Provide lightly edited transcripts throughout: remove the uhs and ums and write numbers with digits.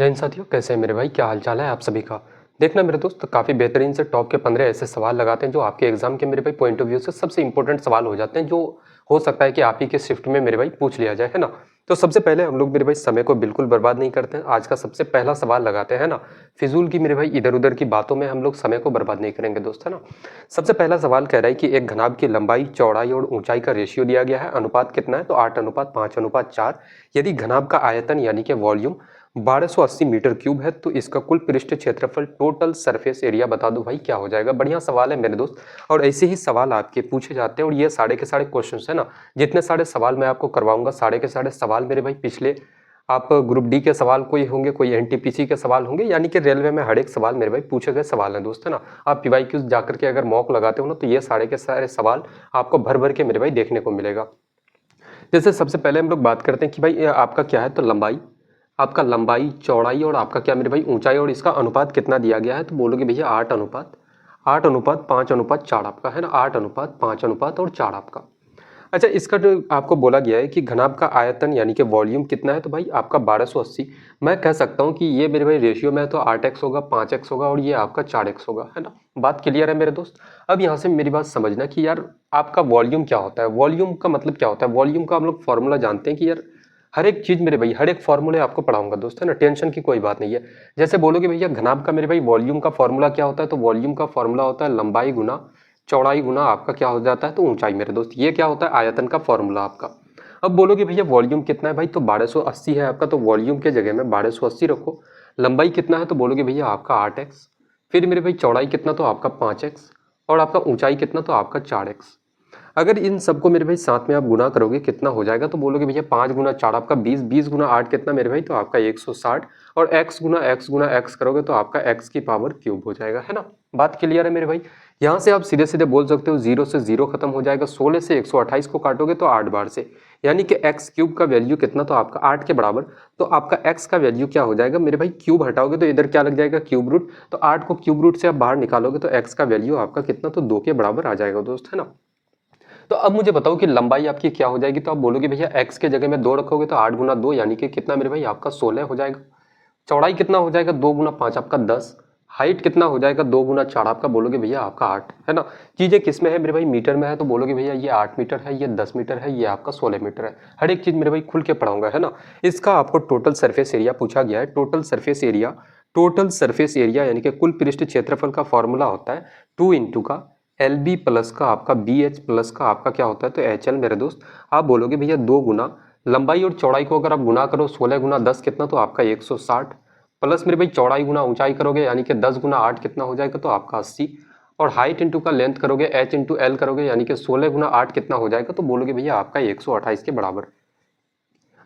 जय हिंद साथियों, कैसे हैं मेरे भाई? क्या हाल चाल है आप सभी का? देखना मेरे दोस्त, काफ़ी बेहतरीन से टॉप के 15 ऐसे सवाल लगाते हैं जो आपके एग्जाम के मेरे भाई पॉइंट ऑफ व्यू से सबसे इंपॉर्टेंट सवाल हो जाते हैं, जो हो सकता है कि आप ही के शिफ्ट में मेरे भाई पूछ लिया जाए, है ना। तो सबसे पहले हम लोग मेरे भाई समय को बिल्कुल बर्बाद नहीं करते हैं। आज का सबसे पहला सवाल लगाते हैं ना, फिजूल की मेरे भाई इधर उधर की बातों में हम लोग समय को बर्बाद नहीं करेंगे दोस्त, है ना। सबसे पहला सवाल कह रहा है कि एक घनाभ की लंबाई, चौड़ाई और ऊंचाई का रेशियो दिया गया है। अनुपात कितना है? तो 8:5:4। यदि घनाभ का आयतन यानी कि वॉल्यूम 1280 मीटर क्यूब है तो इसका कुल पृष्ठ क्षेत्रफल, टोटल सरफेस एरिया बता दो भाई, क्या हो जाएगा। बढ़िया सवाल है मेरे दोस्त, और ऐसे ही सवाल आपके पूछे जाते हैं। और ये सारे के सारे क्वेश्चन है ना, जितने सारे सवाल मैं आपको करवाऊंगा, सारे के सारे सवाल मेरे भाई पिछले आप ग्रुप डी के सवाल कोई होंगे, कोई एनटीपीसी के सवाल होंगे, यानी कि रेलवे में हर एक सवाल मेरे भाई पूछे गए सवाल हैं दोस्त, है ना। आप पीवाईक्यूज जाकर के अगर मॉक लगाते हो ना, तो ये सारे के सारे सवाल आपको भर भर के मेरे भाई देखने को मिलेगा। जैसे सबसे पहले हम लोग बात करते हैं कि भाई आपका क्या है, तो लंबाई, आपका लंबाई, चौड़ाई और आपका क्या मेरे भाई ऊंचाई, और इसका अनुपात कितना दिया गया है। तो बोलोगे भैया 8:5:4 आपका, है ना। 8:5:4 आपका। अच्छा, इसका जो आपको बोला गया है कि घनाभ का आयतन यानी कि वॉल्यूम कितना है, तो भाई आपका 1280। मैं कह सकता हूँ कि ये मेरे भाई रेशियो में तो 8x होगा, 5x होगा और ये आपका 4x होगा, है ना। बात क्लियर है मेरे दोस्त। अब यहाँ से मेरी बात समझना कि यार आपका वॉल्यूम क्या होता है, वॉल्यूम का मतलब क्या होता है। वॉल्यूम का हम लोग फॉर्मूला जानते हैं कि यार हर एक चीज मेरे भाई, हर एक फॉर्मूले आपको पढ़ाऊंगा दोस्त, है ना। टेंशन की कोई बात नहीं है। जैसे बोलोगे भैया घनाभ का मेरे भाई वॉल्यूम का फॉर्मूला क्या होता है, तो वॉल्यूम का फॉर्मूला होता है लंबाई गुना चौड़ाई गुना आपका क्या हो जाता है, तो ऊंचाई मेरे दोस्त। ये क्या होता है, आयतन का फॉर्मूला आपका। अब बोलोगे भैया वॉल्यूम कितना है, भाई तो 1280 है आपका, तो वॉल्यूम के जगह में 1280 रखो। लंबाई कितना है, तो बोलोगे भैया आपका 8x। फिर मेरे भाई चौड़ाई कितना, तो आपका 5x। और आपका ऊंचाई कितना, तो आपका 4x। अगर इन सबको मेरे भाई साथ में आप गुना करोगे कितना हो जाएगा, तो बोलोगे भैया 5 × 4 आपका 20, 20 × 8 कितना मेरे भाई, तो आपका 160। और x करोगे तो आपका x की पावर क्यूब हो जाएगा, है ना। बात क्लियर है मेरे भाई। यहाँ से आप सीधे सीधे बोल सकते हो 0 से 0 खत्म हो जाएगा, 16 से 128 को काटोगे तो 8 बार से, यानी कि x क्यूब का वैल्यू कितना, तो आपका 8 के बराबर। तो आपका x का वैल्यू क्या हो जाएगा मेरे भाई, क्यूब हटाओगे तो इधर क्या लग जाएगा, क्यूब रूट। तो 8 को क्यूब रूट से आप बाहर निकालोगे तो x का वैल्यू आपका कितना, तो 2 के बराबर आ जाएगा दोस्त, है ना। तो अब मुझे बताओ कि लंबाई आपकी क्या हो जाएगी, तो आप बोलोगे भैया x के जगह में 2 रखोगे तो 8 × 2 यानी कि कितना मेरे भाई, आपका 16 हो जाएगा। चौड़ाई कितना हो जाएगा, 2 × 5 आपका 10। हाइट कितना हो जाएगा, 2 × 4 आपका, बोलोगे भैया आपका 8, है ना। चीजें किस में है मेरे भाई, मीटर में है, तो बोलोगे भैया ये 8 मीटर है, ये 10 मीटर है, ये आपका 16 मीटर है। हर एक चीज मेरे भाई खुल के पढ़ाऊंगा, है ना। इसका आपको टोटल सरफेस एरिया पूछा गया है। टोटल सरफेस एरिया यानी कि कुल पृष्ठ क्षेत्रफल का फॉर्मूला होता है 2 इंटू का एल बी प्लस का आपका बी एच प्लस का आपका क्या होता है, तो एच एल मेरे दोस्त। आप बोलोगे भैया 2 गुना लंबाई और चौड़ाई को अगर आप गुना करो 16 × 10 कितना, तो आपका 160। प्लस मेरे भाई चौड़ाई गुना ऊंचाई करोगे यानी कि 10 × 8 कितना हो जाएगा, तो आपका 80। और हाइट इंटू का लेंथ करोगे, एच इंटू एल करोगे, यानी कि 16 × 8 कितना हो जाएगा, तो बोलोगे भैया आपका 128 के बराबर।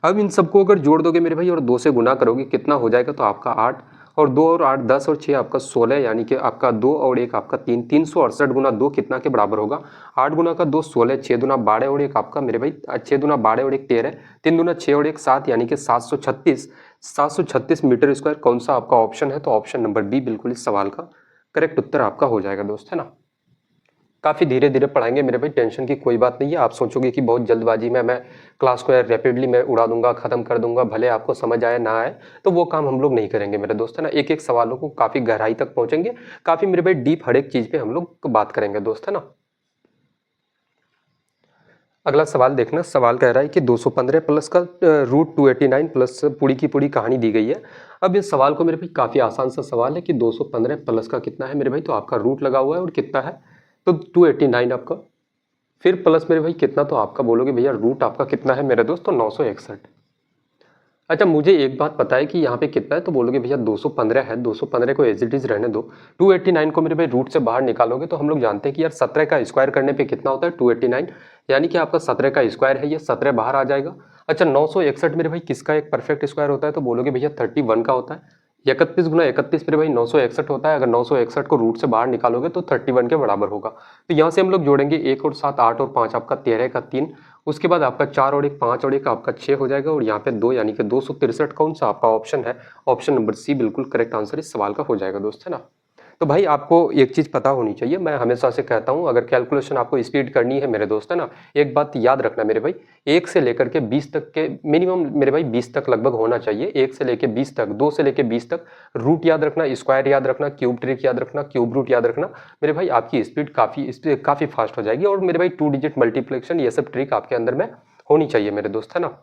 अब इन सबको अगर जोड़ दोगे मेरे भाई और 2 से गुना करोगे कितना हो जाएगा, तो आपका 8। और 2 और 8 10 और 6 आपका 16, यानी कि आपका 2 और 1 आपका 3, 368 × 2 कितना के बराबर होगा, 8 गुना का 2 16, 6 दूना 12 और 1 आपका मेरे भाई 6 दूना 12 और 1 13, 3 दूना 6 और 1 7, यानी कि 736 मीटर स्क्वायर। कौन सा आपका ऑप्शन है, तो ऑप्शन नंबर बी बिल्कुल इस सवाल का करेक्ट उत्तर आपका हो जाएगा दोस्त, है ना। काफ़ी धीरे धीरे पढ़ाएंगे मेरे भाई, टेंशन की कोई बात नहीं है। आप सोचोगे कि बहुत जल्दबाजी में मैं क्लास को रैपिडली मैं उड़ा दूंगा, खत्म कर दूंगा, भले आपको समझ आए ना आए, तो वो काम हम लोग नहीं करेंगे मेरे दोस्त, है ना। एक एक सवालों को काफ़ी गहराई तक पहुंचेंगे, काफ़ी मेरे भाई डीप हर एक चीज़ पे हम लोग बात करेंगे दोस्त, है ना। अगला सवाल देखना, सवाल कह रहा है कि 215 प्लस का √289 प्लस पूरी की पूरी कहानी दी गई है। अब इस सवाल को मेरे भाई काफ़ी आसान सा सवाल है कि 215 प्लस का कितना है मेरे भाई, तो आपका रूट लगा हुआ है और कितना है, तो 289 आपका। फिर प्लस मेरे भाई कितना, तो आपका बोलोगे भैया रूट आपका कितना है मेरे दोस्त, तो 961। अच्छा, मुझे एक बात पता है कि यहाँ पे कितना है, तो बोलोगे भैया 215 है, 215 को एज इट इज रहने दो। 289 को मेरे भाई रूट से बाहर निकालोगे तो हम लोग जानते हैं कि यार 17 का स्क्वायर करने पे कितना होता है, 289, यानी कि आपका 17 का स्क्वायर है, ये 17 बाहर आ जाएगा। अच्छा, 961 मेरे भाई किसका एक परफेक्ट स्क्वायर होता है, तो बोलोगे भैया 31 का होता है। 31 × 31 मेरे भाई 961 होता है। अगर 961 को रूट से बाहर निकालोगे तो 31 के बराबर होगा। तो यहाँ से हम लोग जोड़ेंगे 1 और 7 8 और 5 आपका 13 का 3, उसके बाद आपका 4 और 1 5 और 1 आपका 6 हो जाएगा, और यहाँ पे 2 यानी कि 263। कौन सा आपका ऑप्शन है, ऑप्शन नंबर सी बिल्कुल करेक्ट आंसर इस सवाल का हो जाएगा दोस्त, है ना। तो भाई आपको एक चीज़ पता होनी चाहिए, मैं हमेशा से कहता हूँ अगर कैलकुलेशन आपको स्पीड करनी है मेरे दोस्त, है ना, एक बात याद रखना मेरे भाई, 1 से लेकर के 20 तक के मिनिमम मेरे भाई 20 तक लगभग होना चाहिए, 1 से लेकर 20 तक, 2 से लेकर 20 तक। रूट याद रखना, स्क्वायर याद रखना, क्यूब ट्रिक याद रखना, क्यूब रूट याद रखना मेरे भाई, आपकी स्पीड काफ़ी फास्ट हो जाएगी। और मेरे भाई 2 डिजिट मल्टीप्लिकेशन ये सब ट्रिक आपके अंदर में होनी चाहिए मेरे दोस्त, है ना।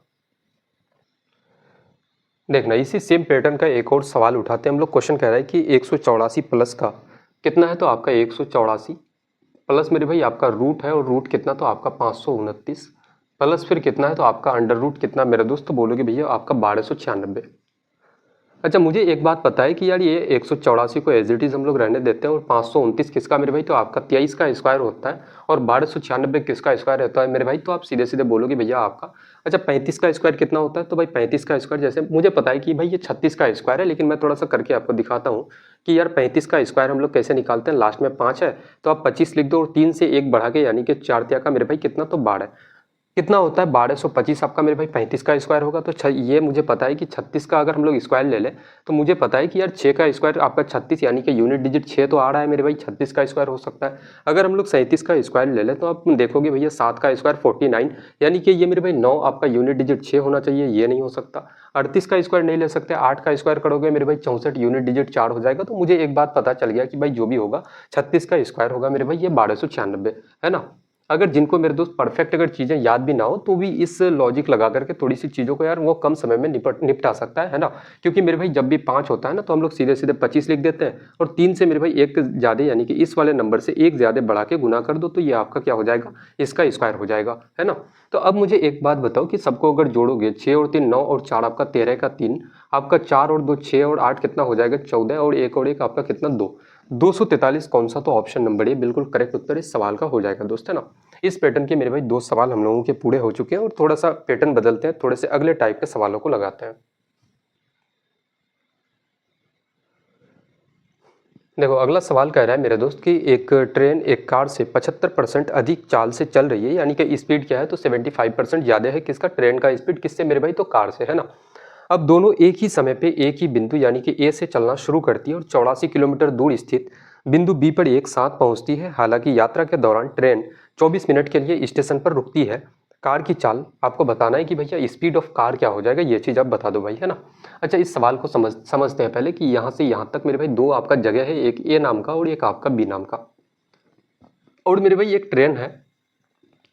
देखना इसी सेम पैटर्न का एक और सवाल उठाते हैं हम लोग। क्वेश्चन कह रहा है कि 184 प्लस का कितना है, तो आपका 184 प्लस मेरे भाई आपका रूट है, और रूट कितना, तो आपका 529 प्लस फिर कितना है, तो आपका अंडर रूट कितना मेरे दोस्त, तो बोलोगे भैया आपका 1296। अच्छा मुझे एक बात पता है कि यार ये 184 को एज इट इज़ हम लोग रहने देते हैं, और 529 किसका मेरे भाई, तो आपका 23 का स्क्वायर होता है, और 1296 किसका स्क्वायर होता है मेरे भाई, तो आप सीधे सीधे बोलोगे भैया आपका। अच्छा 35 का स्क्वायर कितना होता है, तो भाई 35 का स्क्वायर, जैसे मुझे पता है कि भाई ये 36 का स्क्वायर है, लेकिन मैं थोड़ा सा करके आपको दिखाता हूँ कि यार 35 का स्क्वायर हम लोग कैसे निकालते हैं। लास्ट में 5 है तो आप 25 लिख दो, और 3 से 1 बढ़ा के यानी कि 4 तिया का मेरे भाई कितना, तो 12 कितना होता है 1225 आपका मेरे भाई 35 का स्क्वायर होगा। तो ये मुझे पता है कि 36 का अगर हम लोग स्क्वायर ले लें तो मुझे पता है कि यार 6 का स्क्वायर आपका 36 यानी कि यूनिट डिजिट 6 तो आ रहा है मेरे भाई, 36 का स्क्वायर हो सकता है। अगर हम लोग 37 का स्क्वायर ले लें तो आप देखोगे भैया 7 का स्क्वायर 49 यानी कि ये मेरे भाई 9 आपका यूनिट डिजिट 6 होना चाहिए, ये नहीं हो सकता। 38 का स्क्वायर नहीं ले सकते, 8 का स्क्वायर करोगे मेरे भाई 64 यूनिट डिजिट 4 हो जाएगा। तो मुझे एक बात पता चल गया कि भाई जो भी होगा 36 का स्क्वायर होगा मेरे भाई, ये 1296 है ना। अगर जिनको मेरे दोस्त परफेक्ट अगर चीज़ें याद भी ना हो तो भी इस लॉजिक लगा करके थोड़ी सी चीज़ों को यार वो कम समय में निपटा सकता है ना। क्योंकि मेरे भाई जब भी 5 होता है ना तो हम लोग सीधे सीधे 25 लिख देते हैं, और 3 से मेरे भाई एक ज़्यादा यानी कि इस वाले नंबर से एक ज़्यादा बढ़ा के गुना कर दो तो ये आपका क्या हो जाएगा, इसका स्क्वायर हो जाएगा, है ना। तो अब मुझे एक बात बताओ कि सबको अगर जोड़ोगे 6 और 3 9 और 4 आपका 13 का 3 आपका 4 और 2 6 और 8 कितना हो जाएगा 14, और 1 और 1 आपका कितना 2, 243 कौन सा, तो ऑप्शन नंबर ए बिल्कुल करेक्ट उत्तर इस सवाल का हो जाएगा दोस्त, है ना। इस पैटर्न के मेरे भाई 2 सवाल हम लोगों के पूरे हो चुके हैं, और थोड़ा सा पैटर्न बदलते हैं, थोड़े से अगले टाइप के सवालों को लगाते हैं। देखो अगला सवाल कह रहा है मेरे दोस्त कि एक ट्रेन एक कार से 75% अधिक चाल से चल रही है, यानी कि स्पीड क्या है, तो 75% ज़्यादा है किसका, ट्रेन का स्पीड किससे मेरे भाई, तो कार से, है ना। अब दोनों एक ही समय पे एक ही बिंदु यानी कि ए से चलना शुरू करती है, और 84 किलोमीटर दूर स्थित बिंदु बी पर एक साथ पहुंचती है। हालांकि यात्रा के दौरान ट्रेन 24 मिनट के लिए स्टेशन पर रुकती है। कार की चाल आपको बताना है कि भैया स्पीड ऑफ कार क्या हो जाएगा, ये चीज़ आप बता दो भाई, है ना। अच्छा इस सवाल को समझते हैं पहले कि यहाँ से यहाँ तक मेरे भाई 2 आपका जगह है, एक ए नाम का और एक आपका बी नाम का। और मेरे भाई एक ट्रेन है,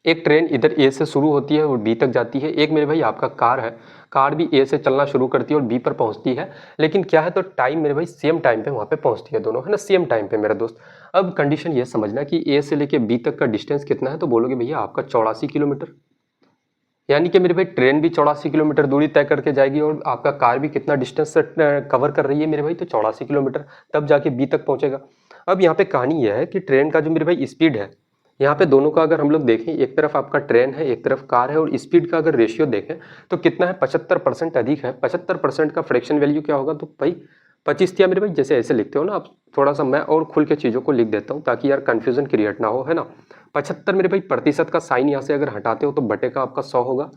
एक ट्रेन इधर ए से शुरू होती है और बी तक जाती है। एक मेरे भाई आपका कार है, कार भी ए से चलना शुरू करती है और बी पर पहुंचती है। लेकिन क्या है, तो टाइम मेरे भाई सेम टाइम पे वहाँ पे पहुंचती है दोनों, है ना, सेम टाइम पे मेरा दोस्त। अब कंडीशन ये समझना कि ए से लेके बी तक का डिस्टेंस कितना है, तो बोलोगे भैया आपका 84 किलोमीटर, यानी कि मेरे भाई ट्रेन भी 84 किलोमीटर दूरी तय करके जाएगी, और आपका कार भी कितना डिस्टेंस कवर कर रही है मेरे भाई, तो 84 किलोमीटर, तब जाके बी तक पहुंचेगा। अब यहाँ पे कहानी यह है कि ट्रेन का जो मेरे भाई स्पीड है, यहाँ पे दोनों का अगर हम लोग देखें, एक तरफ आपका ट्रेन है एक तरफ कार है, और स्पीड का अगर रेशियो देखें तो कितना है, 75% अधिक है। 75% का फ्रैक्शन वैल्यू क्या होगा, तो भाई 25 थिया मेरे भाई, जैसे ऐसे लिखते हो ना आप, थोड़ा सा मैं और खुल के चीज़ों को लिख देता हूँ ताकि यार कन्फ्यूजन क्रिएट ना हो, है ना। 75 मेरे भाई प्रतिशत का साइन यहाँ से अगर हटाते हो तो बटे का आपका 100 होगा,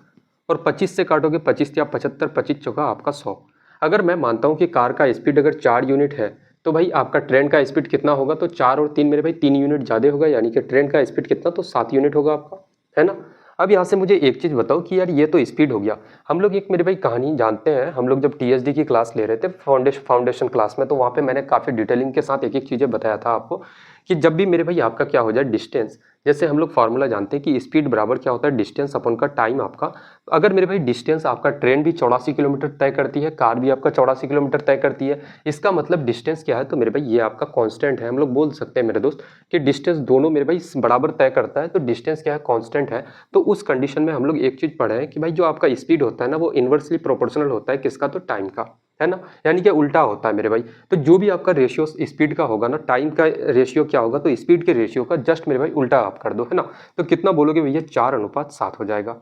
और 25 से काटोगे 25 या 75, 25 चौका आपका 100। अगर मैं मानता हूँ कि कार का स्पीड अगर 4 यूनिट है तो भाई आपका ट्रेन का स्पीड कितना होगा, तो 4 और 3 मेरे भाई 3 यूनिट ज़्यादा होगा, यानी कि ट्रेन का स्पीड कितना, तो 7 यूनिट होगा आपका, है ना। अब यहाँ से मुझे एक चीज़ बताओ कि यार ये तो स्पीड हो गया। हम लोग एक मेरे भाई कहानी जानते हैं, हम लोग जब टीएसडी की क्लास ले रहे थे फाउंडेशन क्लास में, तो वहाँ पे मैंने काफ़ी डिटेलिंग के साथ एक एक चीज़ें बताया था आपको कि जब भी मेरे भाई आपका क्या हो जाए डिस्टेंस, जैसे हम लोग फार्मूला जानते हैं कि स्पीड बराबर क्या होता है, डिस्टेंस अपन का टाइम आपका। अगर मेरे भाई डिस्टेंस आपका ट्रेन भी 84 किलोमीटर तय करती है, कार भी आपका 84 किलोमीटर तय करती है, इसका मतलब डिस्टेंस क्या है, तो मेरे भाई ये आपका कांस्टेंट है। हम लोग बोल सकते हैं मेरे दोस्त कि डिस्टेंस दोनों मेरे भाई बराबर तय करता है, तो डिस्टेंस क्या है, कांस्टेंट है। तो उस कंडीशन में हम लोग एक चीज़ पढ़े हैं कि भाई जो आपका स्पीड होता है ना वो इन्वर्सली प्रोपोर्शनल होता है किसका, तो टाइम का, है ना, यानी कि उल्टा होता है मेरे भाई। तो जो भी आपका रेशियो स्पीड का होगा ना, टाइम का रेशियो क्या होगा, तो स्पीड के रेशियो का जस्ट मेरे भाई उल्टा आप कर दो, है ना। तो कितना बोलोगे भैया, 4:7 हो जाएगा।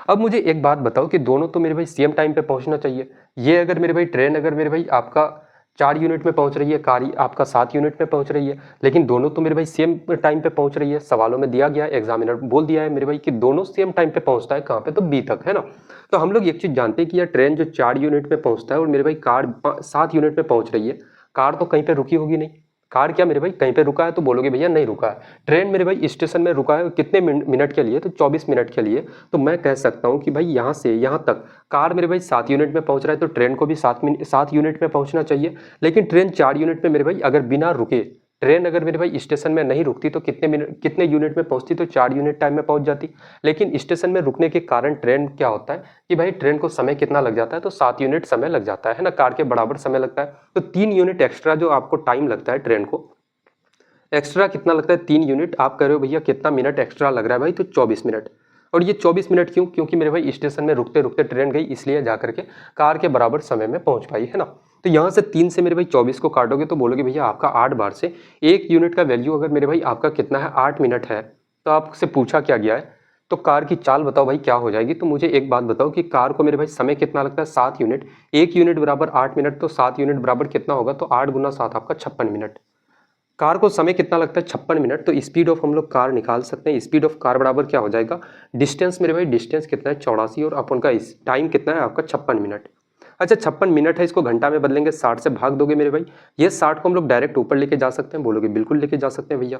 अब मुझे एक बात बताओ कि दोनों तो मेरे भाई सेम टाइम पे पहुंचना चाहिए। ये अगर मेरे भाई ट्रेन अगर मेरे भाई आपका 4 यूनिट में पहुंच रही है, कार आपका 7 यूनिट में पहुंच रही है, लेकिन दोनों तो मेरे भाई सेम टाइम पे पहुंच रही है। सवालों में दिया गया, एग्जामिनर बोल दिया है मेरे भाई कि दोनों सेम टाइम पे पहुंचता है, कहाँ पे, तो बी तक, है ना। तो हम लोग एक चीज़ जानते हैं कि यार ट्रेन जो 4 यूनिट में पहुंचता है और मेरे भाई कार 7 यूनिट में पहुंच रही है, कार तो कहीं पे रुकी होगी नहीं, कार क्या मेरे भाई कहीं पे रुका है तो बोलोगे भैया नहीं रुका है। ट्रेन मेरे भाई स्टेशन में रुका है कितने मिनट के लिए, तो 24 मिनट के लिए। तो मैं कह सकता हूँ कि भाई यहाँ से यहाँ तक कार मेरे भाई 7 यूनिट में पहुँच रहा है, तो ट्रेन को भी 7 यूनिट में पहुँचना चाहिए। लेकिन ट्रेन 4 यूनिट में मेरे भाई अगर बिना रुके, ट्रेन अगर मेरे भाई स्टेशन में नहीं रुकती तो कितने यूनिट में पहुंचती, तो 4 यूनिट टाइम में पहुंच जाती। लेकिन स्टेशन में रुकने के कारण ट्रेन क्या होता है कि भाई ट्रेन को समय कितना लग जाता है, तो 7 यूनिट समय लग जाता है ना, कार के बराबर समय लगता है। तो 3 यूनिट एक्स्ट्रा जो आपको टाइम लगता है ट्रेन को, एक्स्ट्रा कितना लगता है 3 यूनिट। आप कह रहे हो भैया कितना मिनट एक्स्ट्रा लग रहा है भाई, तो 24 मिनट। और ये 24 मिनट क्यों, क्योंकि मेरे भाई स्टेशन में रुकते रुकते ट्रेन गई, इसलिए जाकर के कार के बराबर समय में पहुंच पाई, है ना। तो यहाँ से 3 से मेरे भाई 24 को काटोगे तो बोलोगे भैया आपका 8 बार से 1 यूनिट का वैल्यू अगर मेरे भाई आपका कितना है 8 मिनट है, तो आपसे पूछा क्या गया है, तो कार की चाल बताओ भाई क्या हो जाएगी। तो मुझे एक बात बताओ कि कार को मेरे भाई समय कितना लगता है 7 यूनिट, 1 यूनिट बराबर 8 मिनट, तो 7 यूनिट बराबर कितना होगा, तो 8 गुना 7 आपका 56 मिनट। कार को समय कितना लगता है 56 मिनट। तो स्पीड ऑफ हम लोग कार निकाल सकते हैं। स्पीड ऑफ कार बराबर क्या हो जाएगा, डिस्टेंस मेरे भाई, डिस्टेंस कितना है 84 और अपन का इस टाइम कितना है आपका 56 मिनट। अच्छा 56 मिनट है, इसको घंटा में बदलेंगे, 60 से भाग दोगे मेरे भाई, ये 60 को हम लोग डायरेक्ट ऊपर लेके जा सकते हैं, बोलोगे बिल्कुल लेके जा सकते हैं भैया।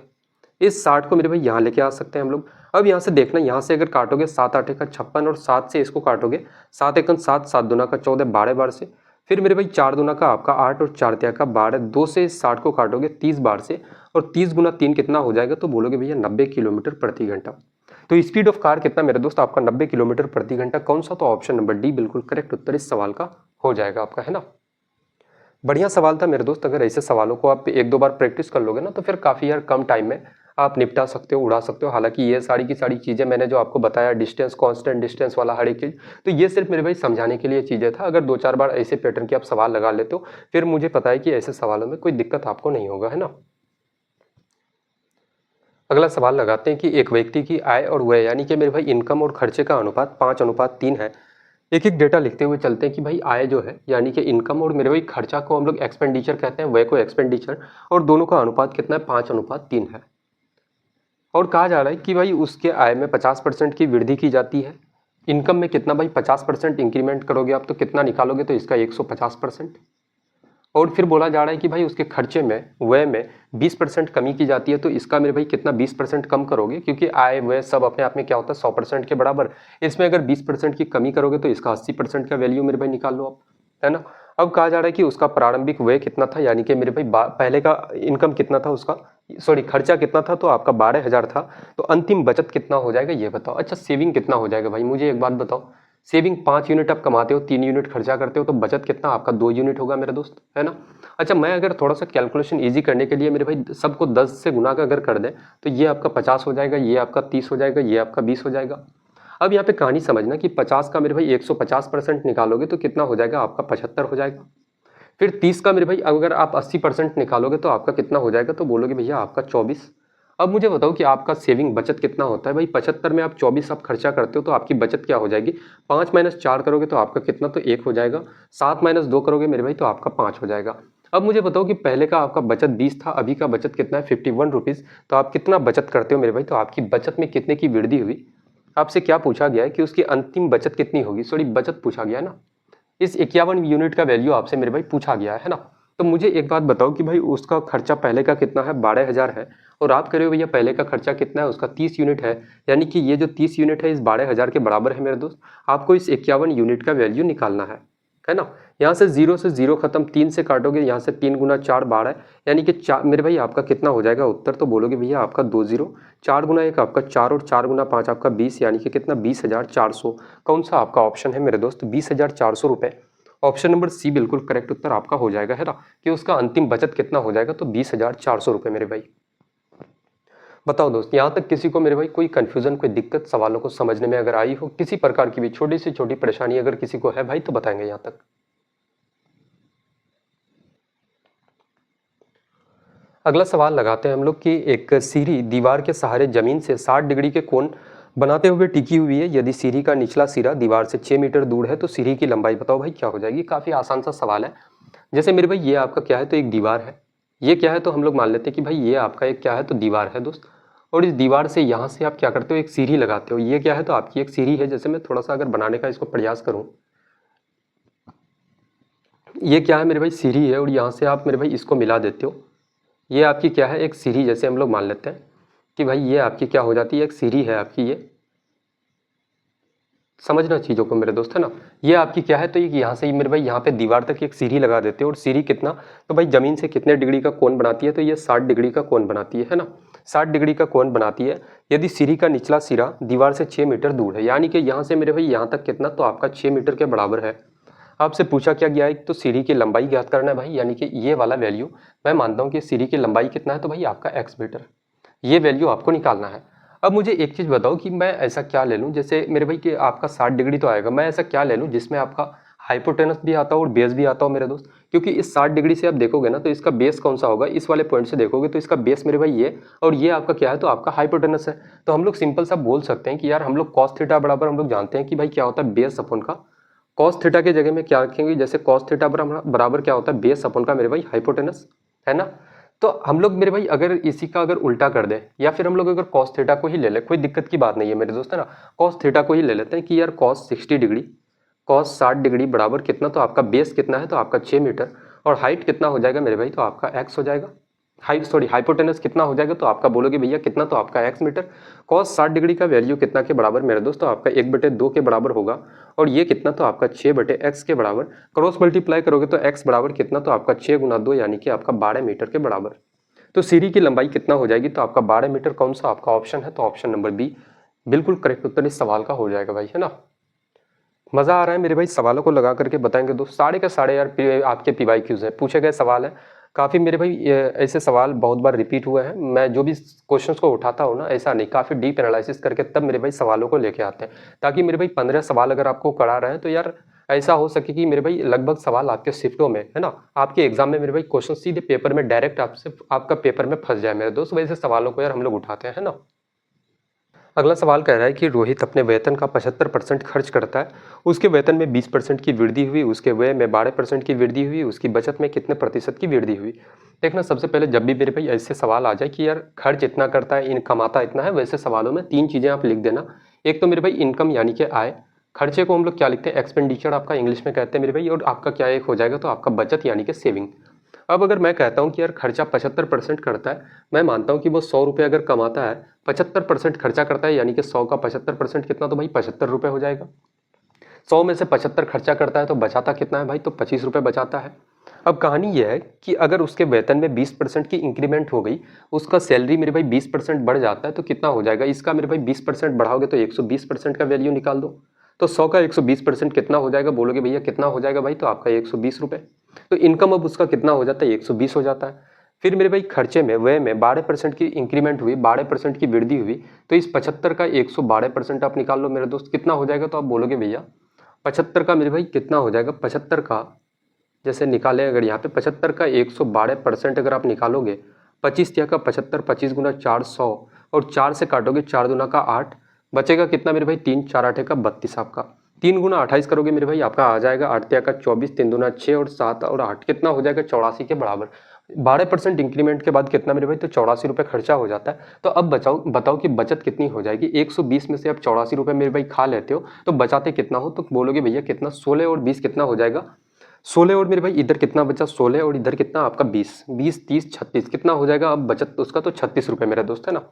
इस 60 को मेरे भाई यहाँ लेके आ सकते हैं हम लोग। अब यहाँ से देखना, यहाँ से अगर काटोगे 7 8 का 56 और 7 से इसको काटोगे 7 एकन 7, 7 दूना का 14, 12 बार से, फिर मेरे भाई 4 दूना का आपका 8 और 4 तिया का 12, 2 से 60 को काटोगे 30 बार से, और 30 गुना 3 कितना हो जाएगा, तो बोलोगे भैया 90 किलोमीटर प्रति घंटा। तो स्पीड ऑफ कार कितना मेरे दोस्त आपका 90 किलोमीटर प्रति घंटा। कौन सा, तो ऑप्शन नंबर डी बिल्कुल करेक्ट उत्तर इस सवाल का हो जाएगा आपका, है ना। बढ़िया सवाल था मेरे दोस्त। अगर ऐसे सवालों को आप 1 2 बार प्रैक्टिस कर लोगे ना, तो फिर काफ़ी यार कम टाइम में आप निपटा सकते हो, उड़ा सकते हो। हालांकि ये सारी की सारी चीज़ें मैंने जो आपको बताया, डिस्टेंस, कांस्टेंट डिस्टेंस वाला हर एक चीज़, तो ये सिर्फ मेरे भाई समझाने के लिए चीज़ें था। अगर 2 4 बार ऐसे पैटर्न के आप सवाल लगा लेते हो, फिर मुझे पता है कि ऐसे सवालों में कोई दिक्कत आपको नहीं होगा, है ना। अगला सवाल लगाते हैं कि एक व्यक्ति की आय और व्यय यानी कि मेरे भाई इनकम और खर्चे का अनुपात 5:3 है। एक एक डेटा लिखते हुए चलते हैं कि भाई आय जो है यानी कि इनकम, और मेरे भाई खर्चा को हम लोग एक्सपेंडिचर कहते हैं, व्यय को एक्सपेंडिचर, और दोनों का अनुपात कितना है 5:3 है। और कहा जा रहा है कि भाई उसके आय में 50% की वृद्धि की जाती है। इनकम में कितना भाई 50% इंक्रीमेंट करोगे आप तो कितना निकालोगे, तो इसका 150%। और फिर बोला जा रहा है कि भाई उसके खर्चे में, व्यय में 20% कमी की जाती है, तो इसका मेरे भाई कितना 20% कम करोगे, क्योंकि आय व्यय सब अपने आप में क्या होता है 100% के बराबर। इसमें अगर 20% की कमी करोगे तो इसका 80% का वैल्यू मेरे भाई निकाल लो आप, है ना। अब कहा जा रहा है कि उसका प्रारंभिक व्यय कितना था, यानी कि मेरे भाई पहले का इनकम कितना था उसका, सॉरी खर्चा कितना था, तो आपका 12,000 था। तो अंतिम बचत कितना हो जाएगा ये बताओ। अच्छा सेविंग कितना हो जाएगा भाई, मुझे एक बात बताओ। सेविंग 5 यूनिट आप कमाते हो, 3 यूनिट खर्चा करते हो, तो बचत कितना आपका 2 यूनिट होगा मेरे दोस्त, है ना। अच्छा मैं अगर थोड़ा सा कैलकुलेशन इजी करने के लिए मेरे भाई सबको 10 से गुना का अगर कर दें, तो ये आपका 50 हो जाएगा, ये आपका 30 हो जाएगा, ये आपका 20 हो जाएगा। अब यहाँ पे कहानी समझना कि 50 का मेरे भाई 150% निकालोगे तो कितना हो जाएगा आपका 75 हो जाएगा। फिर 30 का मेरे भाई अगर आप 80% निकालोगे तो आपका कितना हो जाएगा, तो बोलोगे भैया आपका 24। अब मुझे बताओ कि आपका सेविंग बचत कितना होता है भाई, 75 में आप 24 आप खर्चा करते हो, तो आपकी बचत क्या हो जाएगी, 5 - 4 करोगे तो आपका कितना, तो 1 हो जाएगा। 7 - 2 करोगे मेरे भाई तो आपका 5 हो जाएगा। अब मुझे बताओ कि पहले का आपका बचत 20 था, अभी का बचत कितना है 51 रुपीज़। तो आप कितना बचत करते हो मेरे भाई, तो आपकी बचत में कितने की वृद्धि हुई। आपसे क्या पूछा गया है कि उसकी अंतिम बचत कितनी होगी, सॉरी बचत पूछा गया है ना। इस 51 यूनिट का वैल्यू आपसे मेरे भाई पूछा गया है ना। तो मुझे एक बात बताओ कि भाई उसका खर्चा पहले का कितना है 12,000 है, और आप कह रहे हो भैया पहले का खर्चा कितना है उसका 30 यूनिट है, यानी कि ये जो 30 यूनिट है इस 12,000 के बराबर है मेरे दोस्त। आपको इस 51 यूनिट का वैल्यू निकालना है ना। यहाँ से 0 से 0 खत्म, 3 से काटोगे, यहाँ से 3 गुना 4 12, यानी कि 4 मेरे भाई आपका कितना हो जाएगा उत्तर, तो बोलोगे भैया आपका 20, 4 गुना 1 आपका 4 और 4 गुना 5 आपका 20, यानी कि कितना 20,400। कौन सा आपका ऑप्शन है मेरे दोस्त, 20,400 रुपये। ऑप्शन नंबर सी बिल्कुल करेक्ट उत्तर आपका हो जाएगा, है ना, कि उसका अंतिम बचत कितना हो जाएगा, तो 20,400 रुपये मेरे भाई। बताओ दोस्त यहाँ तक किसी को मेरे भाई कोई कंफ्यूजन, कोई दिक्कत, सवालों को समझने में अगर आई हो, किसी प्रकार की भी छोटी से छोटी परेशानी अगर किसी को है भाई तो बताएंगे यहाँ तक। अगला सवाल लगाते हैं हम लोग कि एक सीढ़ी दीवार के सहारे जमीन से 60 डिग्री के कोण बनाते हुए टिकी हुई है। यदि सीढ़ी का निचला सिरा दीवार से 6 मीटर दूर है तो सीढ़ी की लंबाई बताओ भाई क्या हो जाएगी। काफी आसान सा सवाल है। जैसे मेरे भाई ये आपका क्या है, तो एक दीवार है, ये क्या है, तो हम लोग मान लेते हैं कि भाई ये आपका एक क्या है, तो दीवार है दोस्त। और इस दीवार से यहाँ से आप क्या करते हो, एक सीढ़ी लगाते हो, ये क्या है, तो आपकी एक सीढ़ी है। जैसे मैं थोड़ा सा अगर बनाने का इसको प्रयास करूँ, ये क्या है मेरे भाई, सीढ़ी है, और यहाँ से आप मेरे भाई इसको मिला देते हो, ये आपकी क्या है, एक सीढ़ी जैसे हम लोग मान लेते हैं कि भाई ये आपकी क्या हो जाती है, एक सीढ़ी है आपकी, ये समझना चीज़ों को मेरे दोस्त, है ना। ये आपकी क्या है, तो ये यहाँ से ही मेरे भाई यहाँ पे दीवार तक एक सीढ़ी लगा देते हो, और सीढ़ी कितना, तो भाई जमीन से कितने डिग्री का कोण बनाती है, तो ये 60 डिग्री का कोण बनाती है ना, 60 डिग्री का कोण बनाती है। यदि सीढ़ी का निचला सिरा दीवार से 6 मीटर दूर है, यानी कि यहाँ से मेरे भाई यहाँ तक कितना, तो आपका 6 मीटर के बराबर है। आपसे पूछा क्या गया है, तो सीढ़ी की लंबाई ज्ञात करना है भाई, यानी कि ये वाला वैल्यू मैं मानता हूँ कि सीढ़ी की लंबाई कितना है, तो भाई आपका x मीटर, ये वैल्यू आपको निकालना है। अब मुझे एक चीज़ बताओ कि मैं ऐसा क्या ले लूँ, जैसे मेरे भाई कि आपका 60 डिग्री तो आएगा, मैं ऐसा क्या ले लूँ जिसमें आपका हाइपोटेनस भी आता हो और बेस भी आता हो मेरे दोस्त, क्योंकि इस 60 डिग्री से आप देखोगे ना, तो इसका बेस कौन सा होगा, इस वाले पॉइंट से देखोगे तो इसका बेस मेरे भाई ये, और ये आपका क्या है, तो आपका हाइपोटेनस है। तो हम लोग सिंपल सा बोल सकते हैं कि यार हम लोग कॉस थीटा बराबर हम लोग जानते हैं कि भाई क्या होता है, बेस अपन का कॉस थीटा के जगह में क्या रखेंगे, जैसे कॉस थीटा बराबर क्या होता है, बेस अपन का मेरे भाई हाइपोटेनस, है ना। तो हम लोग मेरे भाई अगर इसी का अगर उल्टा कर दें, या फिर हम लोग अगर कॉस थीटा को ही ले लें, कोई दिक्कत की बात नहीं है मेरे दोस्त, है ना। कॉस थीटा को ही ले लेते हैं कि यार कॉस 60 डिग्री कॉस 60 डिग्री बराबर कितना, तो आपका बेस कितना है, तो आपका 6 मीटर, और हाइट कितना हो जाएगा मेरे भाई, तो आपका एक्स हो जाएगा, हाइपोटेनस कितना हो जाएगा, तो आपका बोलोगे भैया कितना, तो आपका एक्स मीटर। कॉस 60 डिग्री का वैल्यू कितना के बराबर मेरे दोस्त, तो आपका 1/2 के बराबर होगा, और ये कितना, तो आपका 6/x के बराबर, क्रॉस मल्टीप्लाई करोगे तो x बराबर कितना, तो आपका 6 गुना 2 यानी कि आपका 12 मीटर के बराबर। तो सीढ़ी की लंबाई कितना हो जाएगी, तो आपका 12 मीटर, कौन सा आपका ऑप्शन है, तो ऑप्शन नंबर बी बिल्कुल करेक्ट उत्तर इस सवाल का हो जाएगा भाई, है ना। मजा आ रहा है मेरे भाई, सवालों को लगा करके बताएंगे दोस्त, साढ़े के साढ़े यार आपके PYQs है, पूछे गए सवाल है काफ़ी मेरे भाई, ऐसे सवाल बहुत बार रिपीट हुए हैं। मैं जो भी क्वेश्चंस को उठाता हूँ ना, ऐसा नहीं, काफ़ी डीप एनालिसिस करके तब मेरे भाई सवालों को लेके आते हैं, ताकि मेरे भाई 15 सवाल अगर आपको करा रहे हैं, तो यार ऐसा हो सके कि मेरे भाई लगभग सवाल आपके शिफ्टों में, है ना, आपके एग्जाम में मेरे भाई क्वेश्चन सीधे पेपर में डायरेक्ट आपसे आपका पेपर में फंस जाए मेरे दोस्त, वैसे सवालों को यार हम लोग उठाते हैं, है ना। अगला सवाल कह रहा है कि रोहित अपने वेतन का 75% खर्च करता है, उसके वेतन में 20% की वृद्धि हुई, उसके व्यय में 12% की वृद्धि हुई, उसकी बचत में कितने प्रतिशत की वृद्धि हुई। देखना, सबसे पहले जब भी मेरे भाई ऐसे सवाल आ जाए कि यार खर्च इतना करता है, इन कमाता इतना है, वैसे सवालों में 3 चीज़ें आप लिख देना। एक तो मेरे भाई इनकम यानी कि आय, खर्चे को हम लोग क्या लिखते हैं, एक्सपेंडिचर आपका इंग्लिश में कहते हैं मेरे भाई, और आपका क्या एक हो जाएगा, तो आपका बचत यानी कि सेविंग। अब अगर मैं कहता हूँ कि यार खर्चा 75% करता है, मैं मानता हूँ कि वो 100 रुपये अगर कमाता है, 75% खर्चा करता है, यानी कि 100 का 75% कितना, तो भाई 75 रुपये हो जाएगा। 100 में से 75 खर्चा करता है, तो बचाता कितना है भाई, तो 25 रुपये बचाता है। अब कहानी यह है कि अगर उसके वेतन में 20% की इंक्रीमेंट हो गई, उसका सैलरी मेरे भाई 20% बढ़ जाता है, तो कितना हो जाएगा, इसका मेरे भाई 20% बढ़ाओगे तो 120% का वैल्यू निकाल दो। तो 100 का 120% कितना हो जाएगा, बोलोगे भैया कितना हो जाएगा भाई, तो आपका 120 रुपये। तो इनकम अब उसका कितना हो जाता है, 120 हो जाता है। फिर मेरे भाई खर्चे में व्यय में 12% की इंक्रीमेंट हुई, 12% की वृद्धि हुई, तो इस 75 का 112% आप निकाल लो मेरे दोस्त, कितना हो जाएगा, तो आप बोलोगे भैया 75 का मेरे भाई कितना हो जाएगा, 75 का जैसे निकालें अगर यहाँ पे 75 का 112% अगर आप निकालोगे, 25 तिया का 75, 25 गुना 400, और 4 से काटोगे 4 दूना का 8, बचेगा कितना मेरे भाई, 3 4 8 का 32 आपका, 3 गुना 28 करोगे मेरे भाई, आपका आ जाएगा 8 तिया का 24, 3 दूना 6 और 7 और 8 कितना हो जाएगा, 84 के बराबर। 12% इंक्रीमेंट के बाद कितना मेरे भाई, तो 84 रुपये खर्चा हो जाता है। तो अब बताओ कि बचत कितनी हो जाएगी, 120 में से आप 84 रुपये मेरे भाई खा लेते हो, तो बचाते कितना हो, तो बोलोगे भैया कितना, 16 और 20 कितना हो जाएगा, 16 और मेरे भाई इधर कितना बचा, 16 और इधर कितना आपका 20, 20 30 36 कितना हो जाएगा, अब बचत उसका तो 36 रुपये मेरा दोस्त, है ना।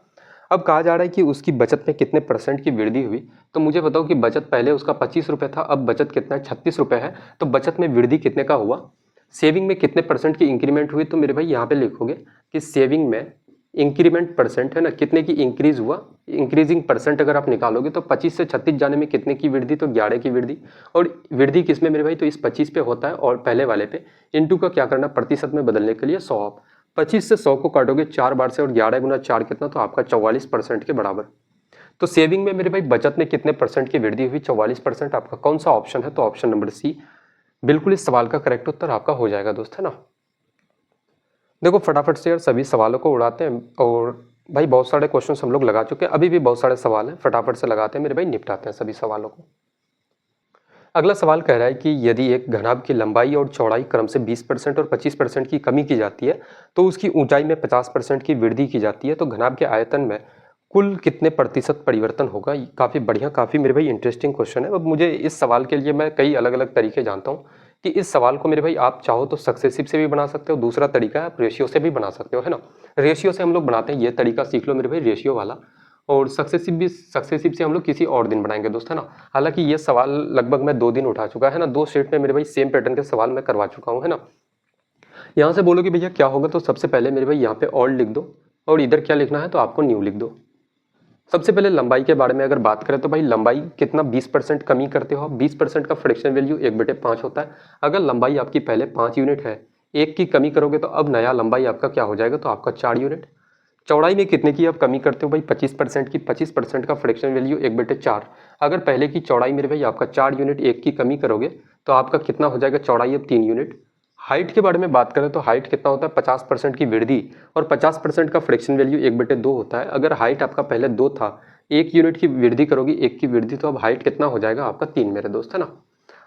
अब कहा जा रहा है कि उसकी बचत में कितने % की वृद्धि हुई, तो मुझे बताओ कि बचत पहले उसका 25 रुपये था, अब बचत कितना है, 36 रुपये है, तो बचत में वृद्धि कितने का हुआ, सेविंग में कितने % की इंक्रीमेंट हुई, तो मेरे भाई यहाँ पे लिखोगे कि सेविंग में इंक्रीमेंट % है ना, कितने की इंक्रीज हुआ, इंक्रीजिंग % अगर आप निकालोगे तो 25 से 36 जाने में कितने की वृद्धि, तो 11 की वृद्धि। और वृद्धि किस में मेरे भाई, तो इस 25 पे होता है, और पहले वाले पे इनटू का क्या करना, प्रतिशत में बदलने के लिए 100, 25 से 100 को काटोगे 4 बार से, और 11 गुना 4 कितना, तो आपका 44% के बराबर। तो सेविंग में मेरे भाई बचत में कितने % की वृद्धि हुई, 44%। आपका कौन सा ऑप्शन है, तो ऑप्शन नंबर सी बिल्कुल इस सवाल का करेक्ट उत्तर आपका हो जाएगा दोस्त, है ना। देखो फटाफट से यार सभी सवालों को उड़ाते हैं, और भाई बहुत सारे क्वेश्चन हम लोग लगा चुके हैं, अभी भी बहुत सारे सवाल हैं, फटाफट से लगाते हैं मेरे भाई, निपटाते हैं सभी सवालों को। अगला सवाल कह रहा है कि यदि एक घनाभ की लंबाई और चौड़ाई क्रम से 20% और 25% की कमी की जाती है, तो उसकी ऊंचाई में 50% की वृद्धि की जाती है, तो घनाभ के आयतन में कुल कितने प्रतिशत परिवर्तन होगा। काफ़ी बढ़िया, काफ़ी मेरे भाई इंटरेस्टिंग क्वेश्चन है। अब मुझे इस सवाल के लिए मैं कई अलग अलग तरीके जानता हूँ कि इस सवाल को मेरे भाई आप चाहो तो सक्सेसिव से भी बना सकते हो, दूसरा तरीका है आप रेशियो से भी बना सकते हो, है ना। रेशियो से हम लोग बनाते हैं, ये तरीका सीख लो मेरे भाई रेशियो वाला। और सक्सेसिव से हम लोग किसी और दिन बनाएंगे दोस्त, है ना। हालांकि ये सवाल लगभग मैं 2 दिन उठा चुका है ना, 2 सेट में मेरे भाई सेम पैटर्न के सवाल मैं करवा चुका हूँ, है ना। यहाँ से बोलो कि भैया क्या होगा, तो सबसे पहले मेरे भाई यहाँ पे ओल्ड लिख दो और इधर क्या लिखना है तो आपको न्यू लिख दो। सबसे पहले लंबाई के बारे में अगर बात करें तो भाई लंबाई कितना 20% कमी करते हो आप, 20% का फ्रैक्शन वैल्यू 1/5 होता है। अगर लंबाई आपकी पहले 5 यूनिट है, 1 की कमी करोगे तो अब नया लंबाई आपका क्या हो जाएगा, तो आपका 4 यूनिट। चौड़ाई में कितने की आप कमी करते हो भाई, 25% की, 25% का फ्रैक्शन वैल्यू 1/4। अगर पहले की चौड़ाई मेरे भाई आपका 4 यूनिट, 1 की कमी करोगे तो आपका कितना हो जाएगा, चौड़ाई अब 3 यूनिट। हाइट के बारे में बात करें तो हाइट कितना होता है, 50% की वृद्धि और 50% का फ्रैक्शन वैल्यू 1/2 होता है। अगर हाइट आपका पहले 2 था, 1 यूनिट की वृद्धि करोगी, 1 की वृद्धि, तो अब हाइट कितना हो जाएगा आपका 3 मेरे दोस्त, है ना।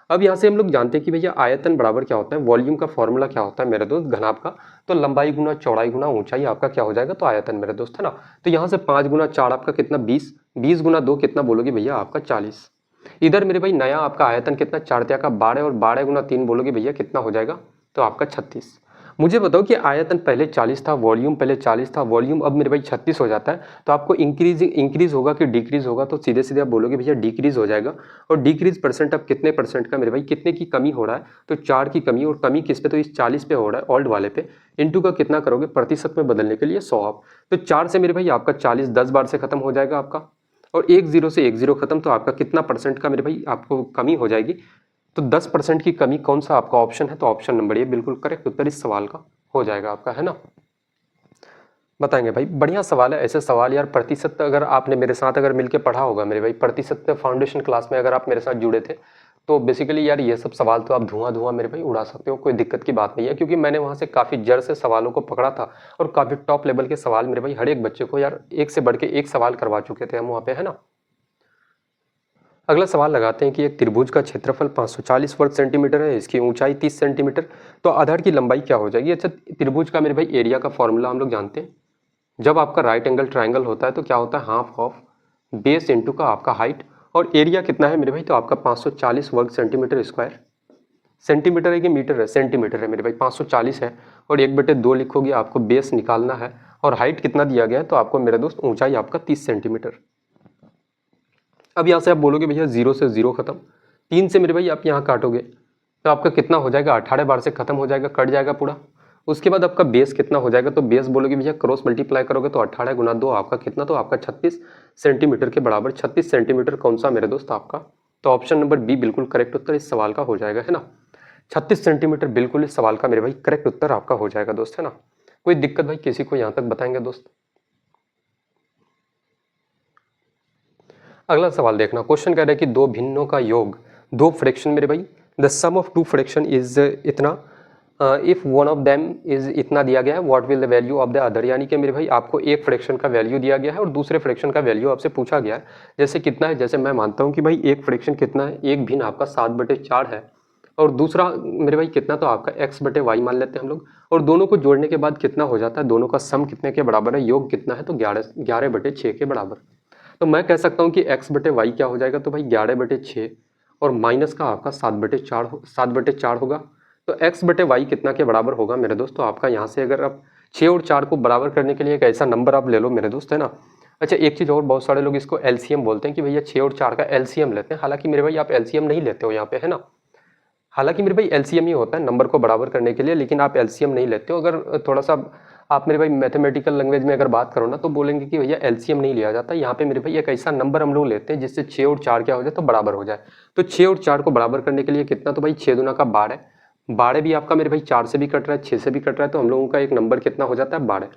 अब यहाँ से हम लोग जानते हैं कि भैया आयतन बराबर क्या होता है, वॉल्यूम का फॉर्मूला क्या होता है मेरे दोस्त, घनाभ का। तो लंबाई गुना चौड़ाई गुना ऊंचाई आपका क्या हो जाएगा, तो आयतन मेरे दोस्त, है ना। तो यहाँ से 5 गुना 4 आपका कितना 20, 20 गुना 2 कितना बोलोगे भैया आपका 40। इधर मेरे भाई नया आपका आयतन कितना, 4 त्रिया का 12 और 12 गुना 3 बोलोगे भैया कितना हो जाएगा, तो आपका 36। मुझे बताओ कि आयतन पहले 40 था, वॉल्यूम पहले 40 था, वॉल्यूम अब मेरे भाई 36 हो जाता है, तो आपको इंक्रीज होगा कि डिक्रीज होगा, तो सीधे सीधे आप बोलोगे भैया डिक्रीज हो जाएगा। और डिक्रीज परसेंट अब कितने परसेंट का मेरे भाई, कितने की कमी हो रहा है, तो 4 की कमी, और कमी किस पे, तो इस 40 पे हो रहा है, ओल्ड वाले पे। इंटू का कितना करोगे, प्रतिशत में बदलने के लिए 100 आप, तो 4 से मेरे भाई आपका 40 10 बार से खत्म हो जाएगा आपका, और 1 0 से 1 0 खत्म, तो आपका कितना परसेंट का मेरे भाई आपको कमी हो जाएगी, तो 10% की कमी कौन सा आपका ऑप्शन है, तो ऑप्शन नंबर ये बिल्कुल करेक्ट उत्तर इस सवाल का हो जाएगा आपका, है ना। बताएंगे भाई, बढ़िया सवाल है। ऐसे सवाल यार प्रतिशत अगर आपने मेरे साथ अगर मिलके पढ़ा होगा मेरे भाई, प्रतिशत फाउंडेशन क्लास में अगर आप मेरे साथ जुड़े थे, तो बेसिकली यार ये सब सवाल तो आप धुआं धुआं मेरे भाई उड़ा सकते हो, कोई दिक्कत की बात नहीं है, क्योंकि मैंने वहां से काफी जड़ से सवालों को पकड़ा था और काफी टॉप लेवल के सवाल मेरे भाई हर एक बच्चे को यार एक से बढ़ के एक सवाल करवा चुके थे हम वहाँ पे, है ना। अगला सवाल लगाते हैं कि एक त्रिभुज का क्षेत्रफल 540 वर्ग सेंटीमीटर है, इसकी ऊंचाई 30 सेंटीमीटर, तो आधार की लंबाई क्या हो जाएगी। अच्छा, त्रिभुज का मेरे भाई एरिया का फॉर्मूला हम लोग जानते हैं, जब आपका राइट एंगल ट्राइंगल होता है तो क्या होता है, हाफ ऑफ बेस इंटू का आपका हाइट, और एरिया कितना है मेरे भाई, तो आपका 540 वर्ग सेंटीमीटर स्क्वायर। सेंटीमीटर है कि मीटर है, सेंटीमीटर है मेरे भाई, 540 है, और 1/2 लिखोगे, आपको बेस निकालना है, और हाइट कितना दिया गया है, तो आपको मेरे दोस्त ऊंचाई आपका 30 सेंटीमीटर। अब यहाँ से आप बोलोगे भैया 0 से 0 खत्म, 3 से मेरे भाई आप यहाँ काटोगे तो आपका कितना हो जाएगा, 18 बार से खत्म हो जाएगा, कट जाएगा पूरा। उसके बाद आपका बेस कितना हो जाएगा, तो बेस बोलोगे भैया क्रॉस मल्टीप्लाई करोगे तो 18 गुना 2 आपका कितना, तो आपका 36 सेंटीमीटर के बराबर। 36 सेंटीमीटर कौन सा मेरे दोस्त आपका, तो ऑप्शन नंबर बी बिल्कुल करेक्ट उत्तर इस सवाल का हो जाएगा, है ना। 36 सेंटीमीटर बिल्कुल इस सवाल का मेरे भाई करेक्ट उत्तर आपका हो जाएगा दोस्त, है ना। कोई दिक्कत भाई किसी को यहाँ तक बताएंगे दोस्त। अगला सवाल देखना, क्वेश्चन कह रहा है कि दो भिन्नों का योग, दो फ्रैक्शन मेरे भाई, the sum of two fraction is इतना, if one of them is इतना दिया गया है, what will the value of the other. यानी कि मेरे भाई आपको एक फ्रैक्शन का वैल्यू दिया गया है और दूसरे फ्रैक्शन का वैल्यू आपसे पूछा गया है। जैसे कितना है, जैसे मैं मानता हूँ कि भाई एक फ्रैक्शन कितना है, एक भिन्न आपका 7/4 है, और दूसरा मेरे भाई कितना, तो आपका x/y मान लेते हैं हम लोग, और दोनों को जोड़ने के बाद कितना हो जाता है, दोनों का सम कितने के बराबर है, योग कितना है, तो 11/6 के बराबर। तो मैं कह सकता हूँ कि x/y क्या हो जाएगा, तो भाई 11/6 और माइनस का आपका 7/4 होगा। तो x/y कितना के बराबर होगा मेरे दोस्त, तो आपका यहाँ से अगर आप 6 और 4 को बराबर करने के लिए एक ऐसा नंबर आप ले लो मेरे दोस्त, है ना। अच्छा, एक चीज़ और, बहुत सारे लोग इसको LCM बोलते हैं कि भैया 6 और 4 का LCM लेते हैं, हालांकि मेरे भाई आप LCM नहीं लेते हो यहाँ पे, है ना। हालांकि मेरे भाई LCM ही होता है नंबर को बराबर करने के लिए, लेकिन आप LCM नहीं लेते हो। अगर थोड़ा सा आप मेरे भाई मैथमेटिकल लैंग्वेज में अगर बात करो ना, तो बोलेंगे कि भैया LCM नहीं लिया जाता। यहाँ पे मेरे भाई एक ऐसा नंबर हम लोग लेते हैं जिससे 6 और 4 क्या हो जाए, तो बराबर हो जाए। तो 6 और 4 को बराबर करने के लिए कितना, तो भाई 6 दूना का 12, 12 भी आपका मेरे भाई 4 से भी कट रहा है, 6 से भी कट रहा है, तो हम लोगों का एक नंबर कितना हो जाता है 12।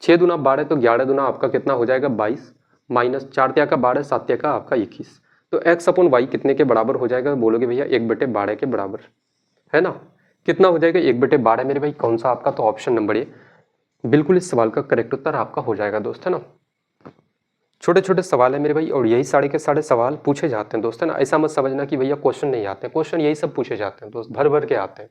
6 दूना 12, तो 11 दूना आपका कितना हो जाएगा 22, माइनस 4 त्या का 12, 7 त्या का आपका 21। तो x/y कितने के बराबर हो जाएगा, बोलोगे भैया 1/12 के बराबर, है ना। कितना हो जाएगा 1/12 मेरे भाई, कौन सा आपका, तो ऑप्शन नंबर ए बिल्कुल इस सवाल का करेक्ट उत्तर आपका हो जाएगा दोस्त, है ना। छोटे छोटे सवाल है मेरे भाई, और यही सारे के सारे सवाल पूछे जाते हैं दोस्त, है ना। ऐसा मत समझना कि भैया क्वेश्चन नहीं आते हैं, क्वेश्चन यही सब पूछे जाते हैं दोस्त, भर भर के आते हैं।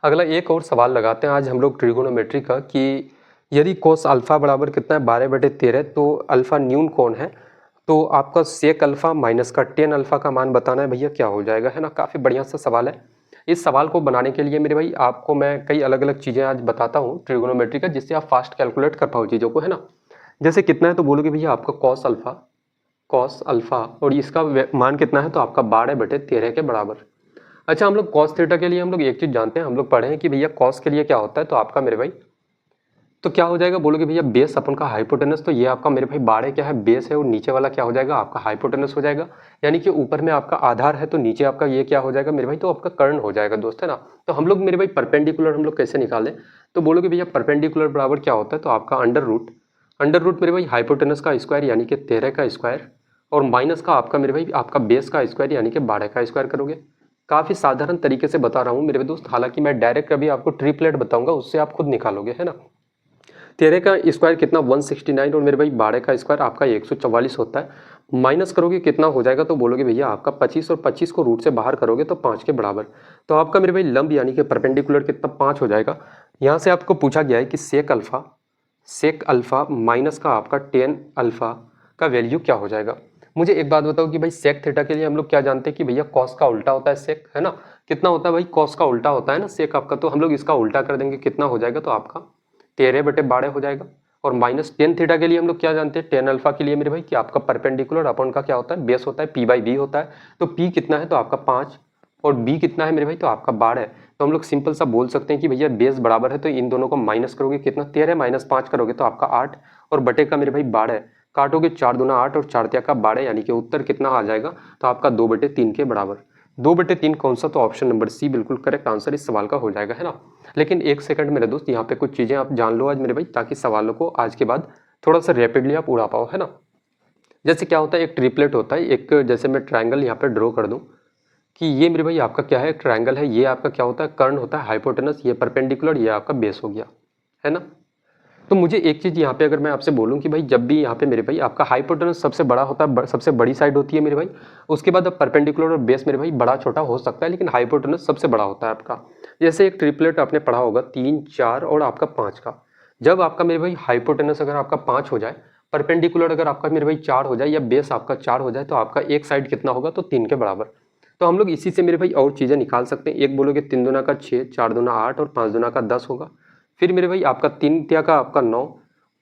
अगला एक और सवाल लगाते हैं आज हम लोग ट्रिगोनोमेट्री का, कि यदि कोस अल्फा बराबर कितना है 12/13, तो अल्फा न्यून कौन है, तो आपका सेक अल्फा माइनस का टेन अल्फा का मान बताना है भैया, क्या हो जाएगा, है ना। काफ़ी बढ़िया सा सवाल है। इस सवाल को बनाने के लिए मेरे भाई आपको मैं कई अलग अलग चीज़ें आज बताता हूँ ट्रिगोनोमेट्री का, जिससे आप फास्ट कैलकुलेट कर पाओ चीज़ों को, है ना। जैसे कितना है तो बोलोगे भैया आपका कॉस अल्फा और इसका मान कितना है तो आपका 12/13 के बराबर। अच्छा, हम लोग कॉस थीटा के लिए हम लोग एक चीज़ जानते हैं, हम लोग पढ़े हैं कि भैया कॉस के लिए क्या होता है, तो आपका मेरे भाई तो क्या हो जाएगा, बोलोगे भैया बेस अपन का हाइपोटेनस, तो ये आपका मेरे भाई 12 क्या है, बेस है, और नीचे वाला क्या हो जाएगा आपका हाइपोटेनस हो जाएगा। यानी कि ऊपर में आपका आधार है तो नीचे आपका ये क्या हो जाएगा मेरे भाई, तो आपका कर्ण हो जाएगा दोस्त, है ना। तो हम लोग मेरे भाई परपेंडिकुलर हम लोग कैसे निकालें, तो बोलोगे भैया परपेंडिकुलर बराबर क्या होता है, तो आपका अंडर रूट मेरे भाई हाइपोटेनस का स्क्वायर यानी कि 13 का स्क्वायर, और माइनस का आपका मेरे भाई आपका बेस का स्क्वायर यानी कि 12 का स्क्वायर करोगे। काफ़ी साधारण तरीके से बता रहा हूँ मेरे दोस्त, हालांकि मैं डायरेक्ट अभी आपको ट्रिपलेट बताऊंगा, उससे आप खुद निकालोगे, है ना। 13 का स्क्वायर कितना 169, और मेरे भाई 12 का स्क्वायर आपका 144 होता है। माइनस करोगे कितना हो जाएगा, तो बोलोगे भैया आपका 25, और 25 को रूट से बाहर करोगे तो 5 के बराबर। तो आपका मेरे भाई लंब यानी कि परपेंडिकुलर कितना 5 हो जाएगा। यहाँ से आपको पूछा गया है कि सेक अल्फा माइनस का आपका टेन अल्फा का वैल्यू क्या हो जाएगा। मुझे एक बात बताओ कि भाई सेक थीटा के लिए हम लोग क्या जानते हैं कि भैया कॉस का उल्टा होता है सेक, है ना। कितना होता है भाई, कॉस का उल्टा होता है ना सेक आपका, तो हम लोग इसका उल्टा कर देंगे, कितना हो जाएगा, तो आपका 13/12 हो जाएगा। और माइनस टेन थीटा के लिए हम लोग क्या जानते हैं, टेन अल्फा के लिए मेरे भाई कि आपका परपेंडिकुलर अपॉन का क्या होता है, बेस होता है, P/B होता है। तो P कितना है तो आपका 5, और B कितना है मेरे भाई, तो आपका 12। तो हम लोग सिंपल सा बोल सकते हैं कि भैया बेस बराबर है, तो इन दोनों को माइनस करोगे कितना, 13 माइनस 5 करोगे तो आपका 8, और बटे का मेरे भाई 12, काटोगे 4 दूना 8 और 4 तिया का 12, यानी कि उत्तर कितना आ जाएगा, तो आपका 2/3 के बराबर। 2/3 कौन सा, तो ऑप्शन नंबर सी बिल्कुल करेक्ट आंसर इस सवाल का हो जाएगा, है ना। लेकिन एक सेकंड मेरे दोस्त, यहाँ पे कुछ चीज़ें आप जान लो आज मेरे भाई, ताकि सवालों को आज के बाद थोड़ा सा रैपिडली आप उड़ा पाओ, है ना। जैसे क्या होता है, एक ट्रिपलेट होता है, एक जैसे मैं ट्रायंगल यहाँ पे ड्रॉ कर दूं कि ये मेरे भाई आपका क्या है, ट्रायंगल है, ये आपका क्या होता है, कर्ण होता है, हाइपोटेनस, ये परपेंडिकुलर, ये आपका बेस हो गया, है ना। तो मुझे एक चीज़ यहाँ पे अगर मैं आपसे बोलूँ कि भाई जब भी यहाँ पे मेरे भाई आपका हाइपोटेनस सबसे बड़ा होता है, सबसे बड़ी साइड होती है मेरे भाई, उसके बाद अब परपेंडिकुलर और बेस मेरे भाई बड़ा छोटा हो सकता है, लेकिन हाइपोटेनस सबसे बड़ा होता है आपका। जैसे एक ट्रिपलेट आपने पढ़ा होगा 3, 4 और आपका 5 का। जब आपका मेरे भाई हाइपोटेनस अगर आपका 5 हो जाए, परपेंडिकुलर अगर आपका मेरे भाई 4 हो जाए, या बेस आपका 4 हो जाए, तो आपका एक साइड कितना होगा, तो 3 के बराबर। तो हम लोग इसी से मेरे भाई और चीज़ें निकाल सकते हैं। एक बोलोगे 3 दूना का 6, 4 दूना 8 और 5 दूना का 10 होगा। फिर मेरे भाई आपका 3 तिया का आपका 9,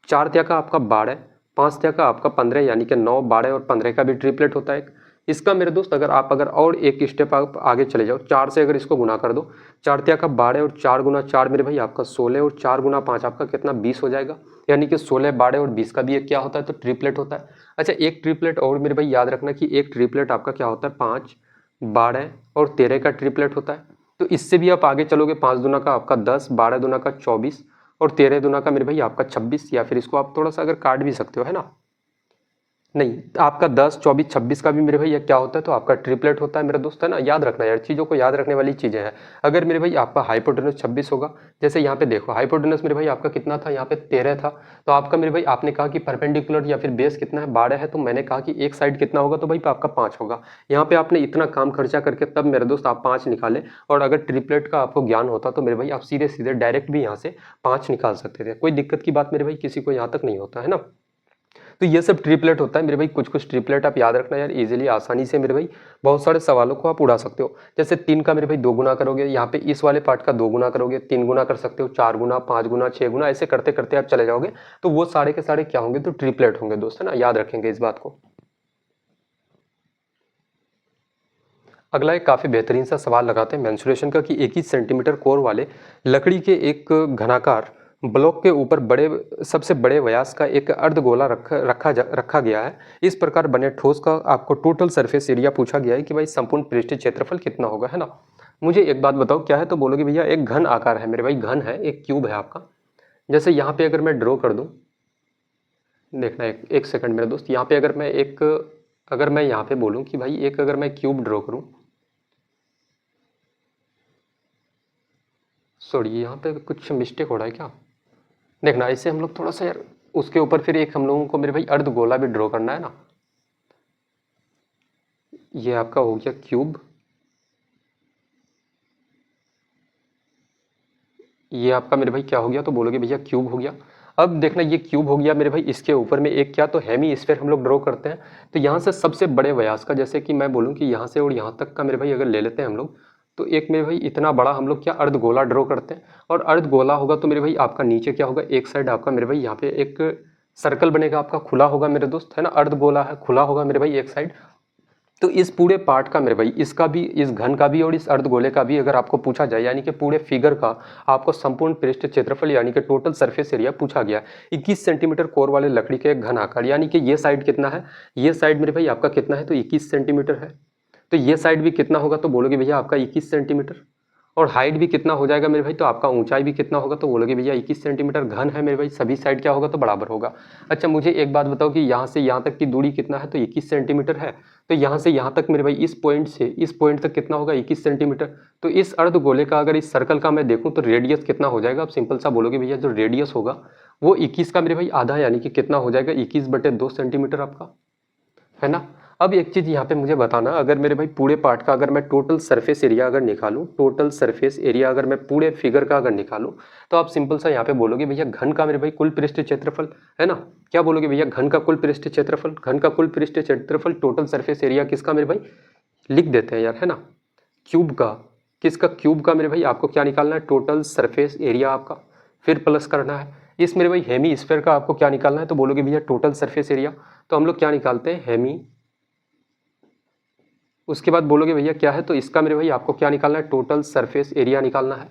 4 तिया का आपका 12, 5 तिया का आपका 15, यानी कि 9, 12 और 15 का भी ट्रिपलेट होता है एक। इसका मेरे दोस्त अगर और एक स्टेप आप आगे चले जाओ, 4 से अगर इसको गुना कर दो, 4 तिया का 12 और 4 गुना 4 मेरे भाई आपका 16, और 4 गुना 5 आपका कितना 20 हो जाएगा। यानी कि 16, 12 और 20 का भी एक क्या होता है, तो ट्रिपलेट होता है। अच्छा, एक ट्रिपलेट और मेरे भाई याद रखना कि एक ट्रिपलेट आपका क्या होता है, 5, 12 और 13 का ट्रिपलेट होता है। तो इससे भी आप आगे चलोगे, 5 दूना का आपका 10, 12 दूना का 24 और 13 दूना का मेरे भाई आपका 26, या फिर इसको आप थोड़ा सा अगर काट भी सकते हो, है ना। नहीं, आपका 10, 24, 26 का भी मेरे भाई ये क्या होता है, तो आपका ट्रिपलेट होता है मेरा दोस्त, है ना। याद रखना यार, चीज़ों को याद रखने वाली चीज़ें हैं। अगर मेरे भाई आपका हाइपोटेनस 26 होगा, जैसे यहाँ पे देखो हाइपोटेनस मेरे भाई आपका कितना था, यहाँ पे 13 था, तो आपका मेरे भाई आपने कहा कि परपेंडिकुलर या फिर बेस कितना है, 12 है, तो मैंने कहा कि एक साइड कितना होगा, तो भाई आपका 5 होगा। यहाँ पे आपने इतना काम खर्चा करके तब मेरे दोस्त आप 5 निकाले, और अगर ट्रिपलेट का आपको ज्ञान होता तो मेरे भाई आप सीधे सीधे डायरेक्ट भी यहाँ से 5 निकाल सकते थे, कोई दिक्कत की बात मेरे भाई किसी को यहाँ तक नहीं होता, है ना। तो ये सब ट्रिपलेट होता है मेरे भाई, कुछ कुछ ट्रिपलेट आप याद रखना यार, इजीली आसानी से मेरे भाई बहुत सारे सवालों को आप उड़ा सकते हो। जैसे 3 का मेरे भाई 2 गुना करोगे, यहाँ पे इस वाले पार्ट का 2 गुना करोगे, 3 गुना कर सकते हो, 4 गुना, 5 गुना, 6 गुना, ऐसे करते करते आप चले जाओगे, तो वो सारे के सारे क्या होंगे, तो ट्रिपलेट होंगे दोस्त, है ना। याद रखेंगे इस बात को। अगला एक काफ़ी बेहतरीन सा सवाल लगाते हैं मेंसुरेशन का, कि 21 सेंटीमीटर कोर वाले लकड़ी के एक घनाकार ब्लॉक के ऊपर सबसे बड़े व्यास का एक अर्धगोला रखा गया है। इस प्रकार बने ठोस का आपको टोटल सरफेस एरिया पूछा गया है कि भाई संपूर्ण पृष्ठीय क्षेत्रफल कितना होगा, है ना। मुझे एक बात बताओ क्या है, तो बोलोगे भैया एक घन आकार है मेरे भाई, घन है, एक क्यूब है आपका। जैसे यहाँ पे अगर मैं ड्रॉ कर दूं, देखना एक सेकंड मेरे दोस्त, यहाँ पे अगर मैं यहाँ पे बोलूँ कि भाई एक अगर मैं क्यूब ड्रॉ करूँ, सॉरी यहाँ पे कुछ मिस्टेक हो रहा है क्या, देखना ऐसे हम लोग थोड़ा सा यार, उसके ऊपर फिर एक हम लोगों को मेरे भाई अर्धगोला भी ड्रॉ करना है ना। ये आपका हो गया क्यूब, ये आपका मेरे भाई क्या हो गया, तो बोलोगे भैया क्यूब हो गया। अब देखना ये क्यूब हो गया मेरे भाई, इसके ऊपर में एक क्या तो हेमी स्फीयर हम लोग ड्रॉ करते हैं। तो यहाँ से सबसे बड़े व्यास का, जैसे कि मैं बोलूँ कि यहाँ से और यहाँ तक का मेरे भाई अगर ले लेते हैं हम लोग, तो एक मेरे भाई इतना बड़ा हम लोग क्या अर्धगोला ड्रॉ करते हैं। और अर्धगोला होगा तो मेरे भाई आपका नीचे क्या होगा, एक साइड आपका मेरे भाई यहाँ पे एक सर्कल बनेगा आपका, खुला होगा मेरे दोस्त, है ना, अर्धगोला है, खुला होगा मेरे भाई एक साइड। तो इस पूरे पार्ट का मेरे भाई, इसका भी, इस घन का भी और इस अर्धगोले का भी अगर आपको पूछा जाए, यानी कि पूरे फिगर का आपको संपूर्ण पृष्ठ क्षेत्रफल यानी कि टोटल सरफेस एरिया पूछा गया, 21 सेंटीमीटर कोर वाले लकड़ी के एक घन आकार, यानी कि ये साइड कितना है, ये साइड मेरे भाई आपका कितना है, तो 21 सेंटीमीटर है। तो ये साइड भी कितना होगा, तो बोलोगे भैया आपका 21 सेंटीमीटर। और हाइट भी कितना हो जाएगा मेरे भाई, तो आपका ऊंचाई भी कितना होगा, तो बोलोगे भैया 21 सेंटीमीटर। घन है मेरे भाई, सभी साइड क्या होगा, तो बराबर होगा। अच्छा मुझे एक बात बताओ कि यहाँ से यहाँ तक की दूरी कितना है, तो 21 सेंटीमीटर है। तो यहाँ से यहाँ तक मेरे भाई, इस पॉइंट से इस पॉइंट तक कितना होगा, 21 सेंटीमीटर। तो इस अर्धगोले का अगर इस सर्कल का मैं देखूँ तो रेडियस कितना हो जाएगा, आप सिंपल सा बोलोगे भैया जो रेडियस होगा वो 21 का मेरे भाई आधा, यानी कि कितना हो जाएगा, 21/2 सेंटीमीटर आपका, है ना। अब एक चीज यहाँ पे मुझे बताना, अगर मेरे भाई पूरे पार्ट का अगर मैं टोटल सरफेस एरिया अगर निकालूं, टोटल सरफेस एरिया अगर मैं पूरे फिगर का अगर निकालूं, तो आप सिंपल सा यहाँ पे बोलोगे भैया घन का मेरे भाई कुल पृष्ठ क्षेत्रफल, है ना। क्या बोलोगे भैया, घन का कुल पृष्ठ क्षेत्रफल, घन का कुल पृष्ठ क्षेत्रफल टोटल सरफेस एरिया किसका मेरे भाई, लिख देते हैं यार, है ना, क्यूब का, किसका, क्यूब का मेरे भाई आपको क्या निकालना है, टोटल सरफेस एरिया आपका, फिर प्लस करना है इस मेरे भाई हेमी स्फीयर का आपको क्या निकालना है, तो बोलोगे भैया टोटल सरफेस एरिया। तो हम लोग क्या निकालते हैं, हेमी, उसके बाद बोलोगे भैया क्या है, तो इसका मेरे भाई आपको क्या निकालना है, टोटल सरफेस एरिया निकालना है।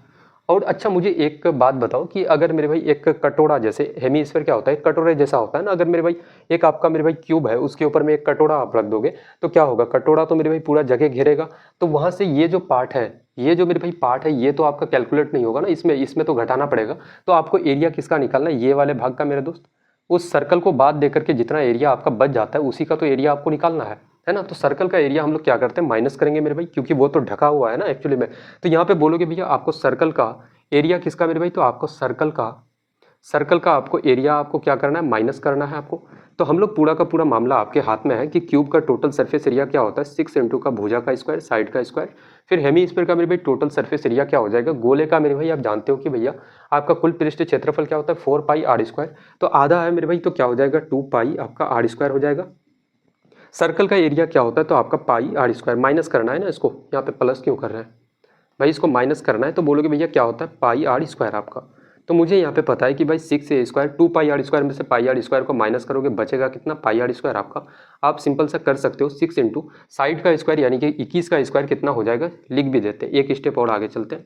और अच्छा मुझे एक बात बताओ कि अगर मेरे भाई एक कटोरा, जैसे हेमीस्फीयर क्या होता है, कटोरे जैसा होता है ना, अगर मेरे भाई एक आपका मेरे भाई क्यूब है, उसके ऊपर में एक कटोरा आप रख दोगे तो क्या होगा, कटोरा तो मेरे भाई पूरा जगह घेरेगा, तो वहां से ये जो पार्ट है, ये जो मेरे भाई पार्ट है, ये तो आपका कैलकुलेट नहीं होगा ना, इसमें इसमें तो घटाना पड़ेगा। तो आपको एरिया किसका निकालना है, ये वाले भाग का मेरे दोस्त, उस सर्कल को बाद दे करके जितना एरिया आपका बच जाता है उसी का तो एरिया आपको निकालना है ना। तो सर्कल का एरिया हम लोग क्या करते हैं, माइनस करेंगे मेरे भाई, क्योंकि वो तो ढका हुआ है ना एक्चुअली में। तो यहाँ पे बोलोगे भैया आपको सर्कल का एरिया किसका मेरे भाई, तो आपको सर्कल का आपको एरिया आपको क्या करना है, माइनस करना है आपको। तो हम लोग पूरा का पूरा मामला आपके हाथ में है कि क्यूब का टोटल सरफेस एरिया क्या होता है, 6 इंटू का भुजा का स्क्वायर, साइड का स्क्वायर, फिर हेमी स्फीयर का मेरे भाई टोटल सरफेस एरिया क्या हो जाएगा, गोले का मेरे भाई आप जानते हो कि भैया आपका कुल पृष्ठ क्षेत्रफल क्या होता है, 4 पाई आर स्क्वायर। तो आधा है मेरे भाई, तो क्या हो जाएगा, 2 पाई आपका आर स्क्वायर हो जाएगा। सर्कल का एरिया क्या होता है, तो आपका पाई आर स्क्वायर, माइनस करना है ना इसको, यहाँ पे प्लस क्यों कर रहे हैं भाई, इसको माइनस करना है। तो बोलोगे भैया क्या होता है, पाई आर स्क्वायर आपका। तो मुझे यहाँ पे पता है कि भाई 6 स्क्वायर, 2 पाई आर स्क्वायर में से पाई आर स्क्वायर को माइनस करोगे बचेगा कितना, पाई आर स्क्वायर आपका। आप सिंपल सा कर सकते हो 6 इंटू साइड का स्क्वायर यानी कि 21 का स्क्वायर कितना हो जाएगा, लिख भी देते हैं, एक स्टेप और आगे चलते हैं।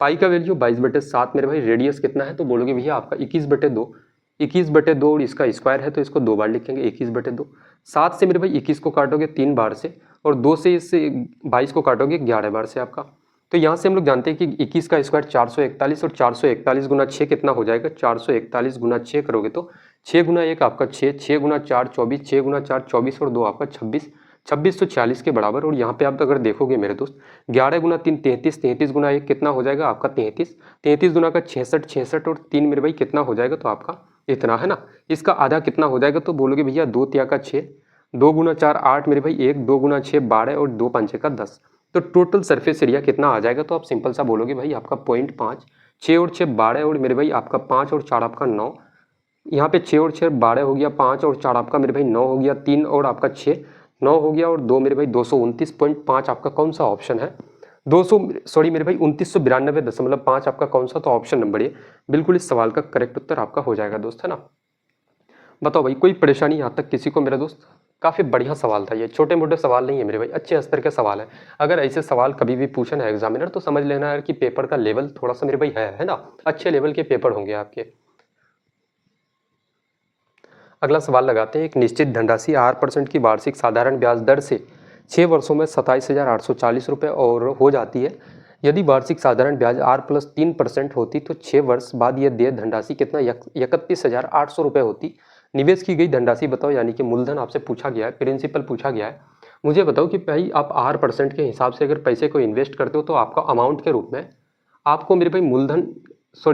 पाई का वैल्यू 22/7 मेरे भाई, रेडियस कितना है, तो बोलोगे भैया आपका 21/2, 21/2 और इसका स्क्वायर है तो इसको 2 बार लिखेंगे, 21/2। 7 से मेरे भाई 21 को काटोगे 3 बार से, और 2 से इस 22 को काटोगे 11 बार से आपका। तो यहाँ से हम लोग जानते हैं कि 21 का स्क्वायर 441, और 441 गुना 6 कितना हो जाएगा, 441 गुना 6 करोगे तो 6 गुना 1 आपका 6, 6 गुना 4 24, 6 गुना 4 24 और 2 आपका 26, 26 तो 40 के बराबर। और यहाँ पे आप अगर देखोगे मेरे दोस्त, 11 गुना 3 33, 33 गुना 1 कितना हो जाएगा आपका 33, 33 गुना का 66, 66 और 3 मेरे भाई कितना हो जाएगा, तो आपका इतना, है ना। इसका आधा कितना हो जाएगा, तो बोलोगे भैया 2 तिया का 6, 2 गुना 4 8 मेरे भाई 1, 2 गुना 6 12 और 2 पंचे का 10। तो टोटल सरफेस एरिया कितना आ जाएगा, तो आप सिंपल सा बोलोगे भाई आपका 0.5, 6 और 6 12 और मेरे भाई आपका 5 और 4 आपका 9, यहाँ पे 6 और 6 12 हो गया, 5 और 4 आपका मेरे भाई 9 हो गया, 3 और आपका 6 9 हो गया, और 2 मेरे भाई 229.5 आपका कौन सा ऑप्शन है, 200 सॉरी मेरे भाई 2992.5 आपका कौन सा, तो ऑप्शन नंबर ये बिल्कुल इस सवाल का करेक्ट उत्तर आपका हो जाएगा दोस्त, है ना। बताओ भाई कोई परेशानी यहाँ तक किसी को मेरा दोस्त, काफ़ी बढ़िया सवाल था ये, छोटे मोटे सवाल नहीं है मेरे भाई, अच्छे स्तर के सवाल है। अगर ऐसे सवाल कभी भी पूछे ना एग्जामिनर तो समझ लेना यार कि पेपर का लेवल थोड़ा सा मेरे भाई है ना, अच्छे लेवल के पेपर होंगे आपके। अगला सवाल लगाते हैं, एक निश्चित धनराशि 8% की वार्षिक साधारण ब्याज दर से 6 वर्षों में 27,840 रुपये और हो जाती है। यदि वार्षिक साधारण ब्याज R+3% होती तो 6 वर्ष बाद यह देय धनराशि कितना 31,800 रुपये होती। निवेश की गई धनराशि बताओ, यानी कि मूलधन आपसे पूछा गया है, प्रिंसिपल पूछा गया है। मुझे बताओ कि भाई आप R% के हिसाब से अगर पैसे को इन्वेस्ट करते हो तो आपका अमाउंट के रूप में आपको मेरे भाई मूलधन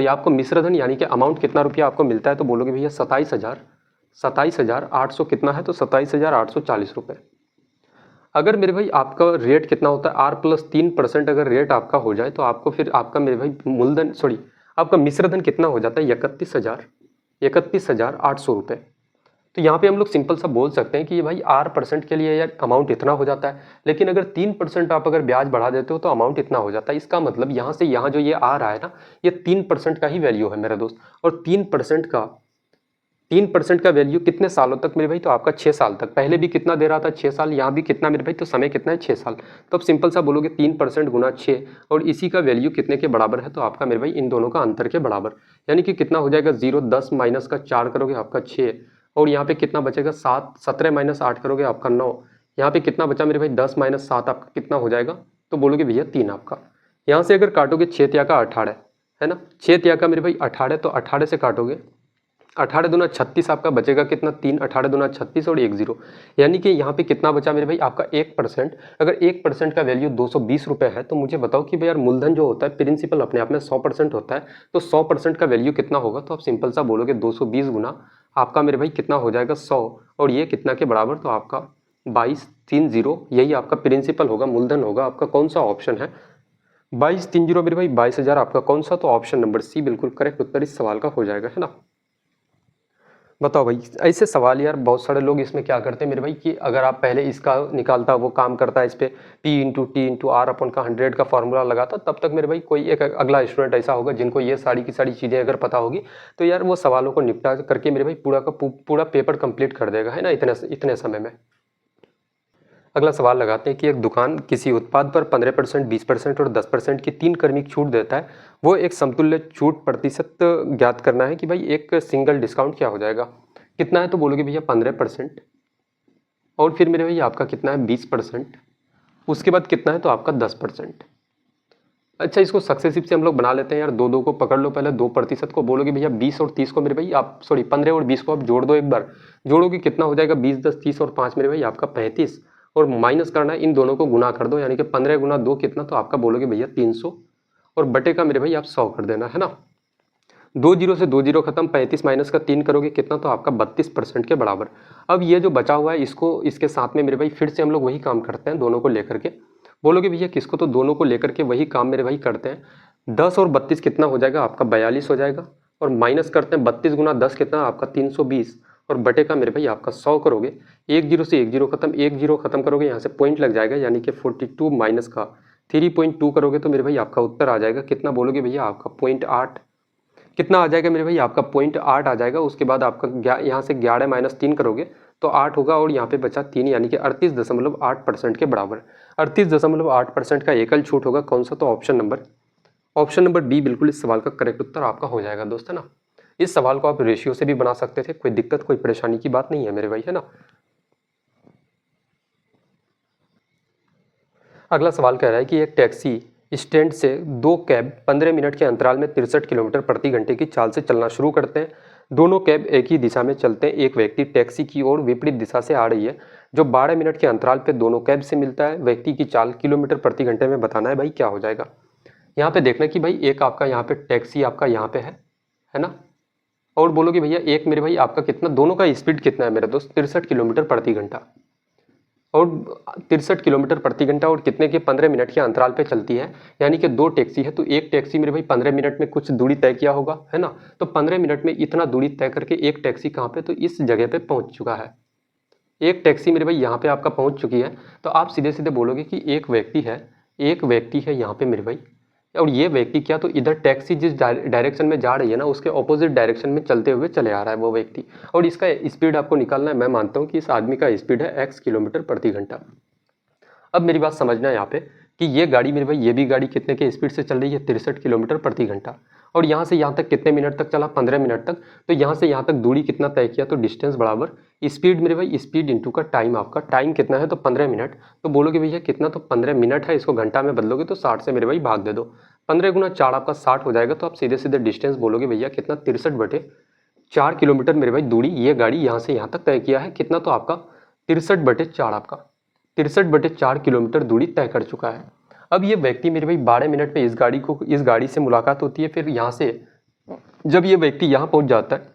आपको मिश्रधन यानी कि अमाउंट कितना रुपया आपको मिलता है, तो बोलोगे भैया 27,800 कितना है, तो 27,840 रुपये। अगर मेरे भाई आपका रेट कितना होता है R+3% अगर रेट आपका हो जाए तो आपको फिर आपका मेरे भाई मूलधन आपका मिश्रधन कितना हो जाता है 31,000, 31,800 रुपये। तो यहाँ पे हम लोग सिंपल सा बोल सकते हैं कि ये भाई R% के लिए यार अमाउंट इतना हो जाता है, लेकिन अगर 3% आप अगर ब्याज बढ़ा देते हो तो अमाउंट इतना हो जाता है। इसका मतलब यहाँ से यहाँ जो ये आ रहा है ना, ये 3% का ही वैल्यू है मेरा दोस्त। और 3% का वैल्यू कितने सालों तक मेरे भाई? तो आपका 6 साल तक। पहले भी कितना दे रहा था? 6 साल। यहाँ भी कितना मेरे भाई? तो समय कितना है? 6 साल। तो अब सिंपल सा बोलोगे 3% गुना 6, और इसी का वैल्यू कितने के बराबर है? तो आपका मेरे भाई इन दोनों का अंतर के बराबर, यानी कि कितना हो जाएगा? 0, 10 माइनस का 4 करोगे आपका 6, और यहाँ पे कितना बचेगा? 7, 17 माइनस 8 करोगे आपका 9। यहाँ पे कितना बचा मेरे भाई? 10 माइनस 7 आपका कितना हो जाएगा? तो बोलोगे भैया 3 आपका। यहाँ से अगर काटोगे 6 तिया का 18 है ना, 6 तिया का मेरे भाई 18, तो 18 से काटोगे 18 दूना 36 आपका बचेगा कितना? 3, 18 दूना 36 और 1 0, यानी कि यहाँ पे कितना बचा मेरे भाई? आपका 1%। अगर 1% का वैल्यू 220 रुपये है, तो मुझे बताओ कि भाई यार मूलधन जो होता है प्रिंसिपल अपने आप में 100% होता है, तो 100% का वैल्यू कितना होगा? तो आप सिंपल सा बोलोगे 220 गुना आपका मेरे भाई कितना हो जाएगा? 100, और ये कितना के बराबर? तो आपका 2230, यही आपका प्रिंसिपल होगा, मूलधन होगा आपका। कौन सा ऑप्शन है? 2230 मेरे भाई, 22,000 आपका कौन सा? तो ऑप्शन नंबर सी बिल्कुल करेक्ट उत्तर इस सवाल का हो जाएगा, है ना। बताओ भाई, ऐसे सवाल यार बहुत सारे लोग इसमें क्या करते हैं मेरे भाई कि अगर आप पहले इसका निकालता, वो काम करता है इस पे P/T/R/100 का फॉर्मूला लगाता, तब तक मेरे भाई कोई एक अगला स्टूडेंट ऐसा होगा जिनको ये सारी की सारी चीज़ें अगर पता होगी, तो यार वो सवालों को निपटा करके मेरे भाई पूरा का पूरा पेपर कंप्लीट कर देगा, है ना, इतने समय में। अगला सवाल लगाते हैं कि एक दुकान किसी उत्पाद पर 15%, 20% और 10% की 3 क्रमिक छूट देता है। वो एक समतुल्य छूट प्रतिशत ज्ञात करना है कि भाई एक सिंगल डिस्काउंट क्या हो जाएगा, कितना है? तो बोलोगे भैया 15%, और फिर मेरे भैया आपका कितना है? 20%, उसके बाद कितना है? तो आपका 10%। अच्छा, इसको सक्सेसिव से हम लोग बना लेते हैं यार, दो को पकड़ लो। पहले 2% को बोलोगे भैया 20 और 30 को मेरे भाई आप, सॉरी 15 और 20 को आप जोड़ दो, एक बार जोड़ोगे कितना हो जाएगा? 20, 10, 30 और 5 मेरे भाई आपका 35, और माइनस करना है, इन दोनों को गुना कर दो, यानी कि 15 गुना 2 कितना? तो आपका बोलोगे भैया 300, और बटे का मेरे भाई आप 100 कर देना, है ना। 2 जीरो से 2 जीरो खत्म, 35 माइनस का 3 करोगे कितना? तो आपका 32% के बराबर। अब ये जो बचा हुआ है इसको, इसके साथ में मेरे भाई फिर से हम लोग वही काम करते हैं, दोनों को लेकर के। बोलोगे भैया किसको? तो दोनों को लेकर के वही काम मेरे भाई करते हैं। 10 और 32 कितना हो जाएगा? आपका 42 हो जाएगा, और माइनस करते हैं 32 गुना 10 कितना? आपका 320, और बटे का मेरे भाई आपका 100 करोगे। 1 जीरो से 1 जीरो खत्म, 1 जीरो खत्म करोगे, यहाँ से पॉइंट लग जाएगा, यानी कि 42 माइनस का 3.2 करोगे तो मेरे भाई आपका उत्तर आ जाएगा कितना? बोलोगे भैया आपका 0.8। कितना आ जाएगा मेरे भाई? आपका 0.8 आ जाएगा। उसके बाद आपका यहाँ से 11 माइनस 3 करोगे तो 8 होगा, और यहाँ पे बचा 3, यानी कि 38.8% के बराबर। 38.8% का एकल छूट होगा कौन सा? तो ऑप्शन नंबर बी बिल्कुल इस सवाल का करेक्ट उत्तर आपका हो जाएगा दोस्त, है ना। इस सवाल को आप रेशियो से भी बना सकते थे, कोई दिक्कत कोई परेशानी की बात नहीं है मेरे भाई, है ना। अगला सवाल कह रहा है कि एक टैक्सी स्टैंड से 2 कैब 15 मिनट के अंतराल में 63 किलोमीटर प्रति घंटे की चाल से चलना शुरू करते हैं। दोनों कैब एक ही दिशा में चलते हैं। एक व्यक्ति टैक्सी की ओर विपरीत दिशा से आ रही है, जो 12 मिनट के अंतराल पे दोनों कैब से मिलता है। व्यक्ति की चाल किलोमीटर प्रति घंटे में बताना है भाई, क्या हो जाएगा। यहाँ पे देखना कि भाई एक आपका यहाँ पे टैक्सी आपका यहाँ पे है ना, और बोलोगे भैया एक मेरे भाई आपका कितना, दोनों का स्पीड कितना है मेरा दोस्त? 63 किलोमीटर प्रति घंटा, और 63 किलोमीटर प्रति घंटा, और कितने के? 15 मिनट के अंतराल पे चलती है, यानी कि 2 टैक्सी है, तो एक टैक्सी मेरे भाई 15 मिनट में कुछ दूरी तय किया होगा, है ना। तो 15 मिनट में इतना दूरी तय करके एक टैक्सी कहाँ पे? तो इस जगह पे पहुंच चुका है। एक टैक्सी मेरे भाई यहाँ पे आपका पहुंच चुकी है, तो आप सीधे सीधे बोलोगे कि एक व्यक्ति है यहाँ पे मेरे भाई, और ये व्यक्ति क्या? तो इधर टैक्सी जिस डायरेक्शन में जा रही है ना, उसके ऑपोजिट डायरेक्शन में चलते हुए चले आ रहा है वो व्यक्ति, और इसका स्पीड आपको निकालना है। मैं मानता हूँ कि इस आदमी का स्पीड है x किलोमीटर प्रति घंटा। अब मेरी बात समझना है यहाँ पे कि ये गाड़ी मेरे भाई, ये भी गाड़ी कितने के स्पीड से चल रही है? 63 किलोमीटर प्रति घंटा, और यहाँ से यहाँ तक कितने मिनट तक चला? 15 मिनट तक। तो यहाँ से यहाँ तक दूरी कितना तय किया? तो डिस्टेंस बराबर स्पीड मेरे भाई, स्पीड इंटू का टाइम। आपका टाइम कितना है? तो 15 मिनट। तो बोलोगे भैया कितना? तो 15 मिनट है, इसको घंटा में बदलोगे तो 60 से मेरे भाई भाग दे दो, 15 गुना 4 आपका 60 हो जाएगा। तो आप सीधे सीधे डिस्टेंस बोलोगे भैया कितना? 63/4 किलोमीटर मेरे भाई दूरी ये गाड़ी यहाँ से यहाँ तक तय किया है। कितना? तो आपका 63/4, आपका 63/4 किलोमीटर दूरी तय कर चुका है। अब ये व्यक्ति मेरे भाई 12 मिनट में इस गाड़ी से मुलाकात होती है। फिर यहाँ से जब ये व्यक्ति यहाँ पहुँच जाता है,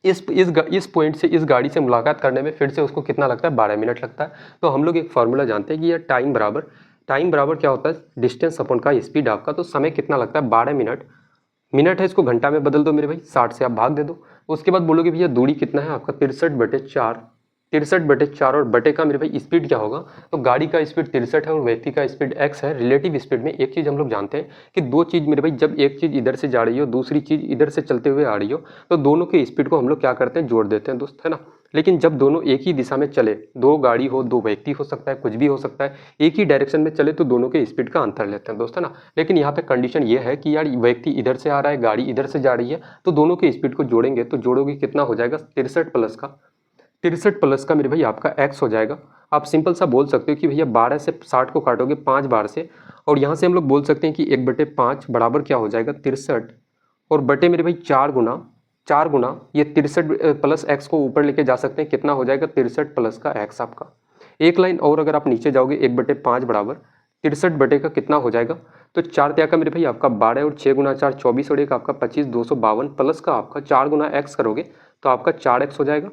इस पॉइंट से इस गाड़ी से मुलाकात करने में फिर से उसको कितना लगता है? 12 मिनट लगता है। तो हम लोग एक फॉर्मूला जानते हैं कि यह टाइम बराबर क्या होता है? डिस्टेंस अपॉन का स्पीड आपका। तो समय कितना लगता है? 12 मिनट है, इसको घंटा में बदल दो मेरे भाई, 60 से आप भाग दे दो। उसके बाद बोलोगे भैया दूरी कितना है आपका 63/4, 63/4 और बटे का मेरे भाई स्पीड क्या होगा, तो गाड़ी का स्पीड 63 है और व्यक्ति का स्पीड x है। रिलेटिव स्पीड में एक चीज़ हम लोग जानते हैं कि दो चीज़ मेरे भाई जब एक चीज़ इधर से जा रही हो दूसरी चीज़ इधर से चलते हुए आ रही हो तो दोनों के स्पीड को हम लोग क्या करते हैं, जोड़ देते हैं दोस्त, है ना। लेकिन जब दोनों एक ही दिशा में चले, दो गाड़ी हो दो व्यक्ति हो सकता है कुछ भी हो सकता है, एक ही डायरेक्शन में चले तो दोनों के स्पीड का अंतर लेते हैं दोस्त, है ना। लेकिन यहाँ पे कंडीशन ये है कि यार व्यक्ति इधर से आ रहा है गाड़ी इधर से जा रही है तो दोनों के स्पीड को जोड़ेंगे तो जोड़ोगे कितना हो जाएगा 63 प्लस का मेरे भाई आपका x हो जाएगा। आप सिंपल सा बोल सकते हो कि भैया 12 से 60 को काटोगे 5 बार से और यहाँ से हम लोग बोल सकते हैं कि 1/5 बराबर क्या हो जाएगा 63 और बटे मेरे भाई 4 गुना ये 63 प्लस x को ऊपर लेके जा सकते हैं, कितना हो जाएगा 63 प्लस का x आपका। एक लाइन और अगर आप नीचे जाओगे 1/5 बराबर 63 बटे का कितना हो जाएगा, तो 4 त्या का मेरे भाई आपका 12 और 6 गुना 4 24 और एक आपका 25 252 प्लस का आपका 4 गुना x करोगे तो आपका 4x हो जाएगा।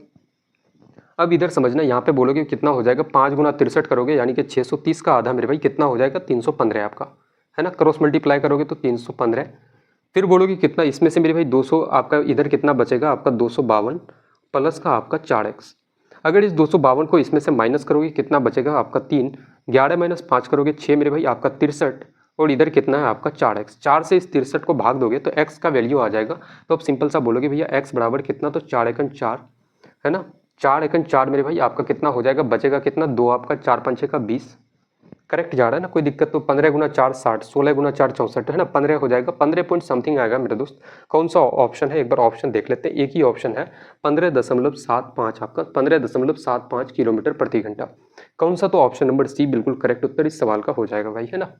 अब इधर समझना यहाँ पे बोलोगे कितना हो जाएगा 5 गुना 63 करोगे यानी कि 630 का आधा मेरे भाई कितना हो जाएगा 315 आपका, है ना। क्रॉस मल्टीप्लाई करोगे तो 315। फिर बोलोगे कितना इसमें से मेरे भाई 200 आपका इधर कितना बचेगा आपका 252 प्लस का आपका 4x। अगर इस 252 को इसमें से माइनस करोगे कितना बचेगा आपका 3, 11 माइनस 5 करोगे 6 मेरे भाई आपका 63 और इधर कितना है आपका 4x। 4 से इस 63 को भाग दोगे तो x का वैल्यू आ जाएगा। तो अब सिंपल सा बोलोगे भैया x बराबर कितना, तो 4 एकन 4, है ना। 4 एकन 4 मेरे भाई आपका कितना हो जाएगा, बचेगा कितना 2 आपका 4 पंचे का 20, करेक्ट जा रहा है ना, कोई दिक्कत। तो 15 गुना 4 60, 16 गुना 4 64, है ना, 15 हो जाएगा, 15 पॉइंट समथिंग आएगा मेरे दोस्त। कौन सा ऑप्शन है, एक बार ऑप्शन देख लेते हैं। एक ही ऑप्शन है 15.75 आपका 15.75 किलोमीटर प्रति घंटा। कौन सा, तो ऑप्शन नंबर सी बिल्कुल करेक्ट उत्तर इस सवाल का हो जाएगा भाई, है ना।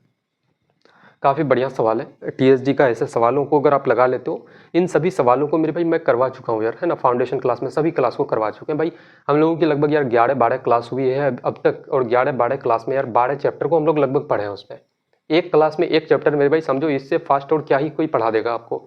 काफ़ी बढ़िया सवाल है टीएसडी का। ऐसे सवालों को अगर आप लगा लेते हो, इन सभी सवालों को मेरे भाई मैं करवा चुका हूँ यार, है ना। फाउंडेशन क्लास में सभी क्लास को करवा चुके हैं भाई। हम लोगों की लगभग यार 11-12 क्लास हुई है अब तक और 11-12 क्लास में यार 12 चैप्टर को हम लोग लगभग पढ़े हैं उसमें। एक क्लास में एक चैप्टर मेरे भाई समझो, इससे फास्ट और क्या ही कोई पढ़ा देगा आपको।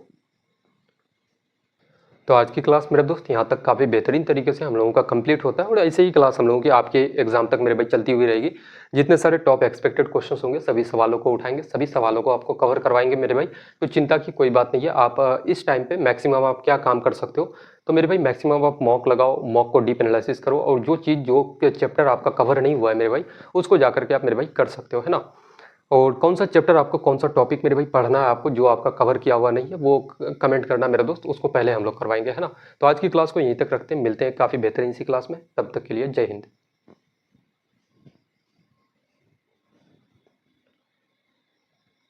तो आज की क्लास मेरे दोस्त यहाँ तक काफ़ी बेहतरीन तरीके से हम लोगों का कंप्लीट होता है और ऐसे ही क्लास हम लोगों की आपके एग्जाम तक मेरे भाई चलती हुई रहेगी। जितने सारे टॉप एक्सपेक्टेड क्वेश्चंस होंगे सभी सवालों को उठाएंगे, सभी सवालों को आपको कवर करवाएंगे मेरे भाई। तो चिंता की कोई बात नहीं है। आप इस टाइम पे मैक्सिमम आप क्या काम कर सकते हो, तो मेरे भाई मैक्सिमम आप मॉक लगाओ, मॉक को डीप एनालिसिस करो और जो चीज़ जो चैप्टर आपका कवर नहीं हुआ है मेरे भाई उसको जा करके आप मेरे भाई कर सकते हो, है ना। और कौन सा चैप्टर आपको, कौन सा टॉपिक मेरे भाई पढ़ना है आपको जो आपका कवर किया हुआ नहीं है, वो कमेंट करना मेरा दोस्त, उसको पहले हम लोग करवाएंगे, है ना। तो आज की क्लास को यहीं तक रखते हैं, मिलते हैं काफ़ी बेहतरीन सी क्लास में, तब तक के लिए जय हिंद।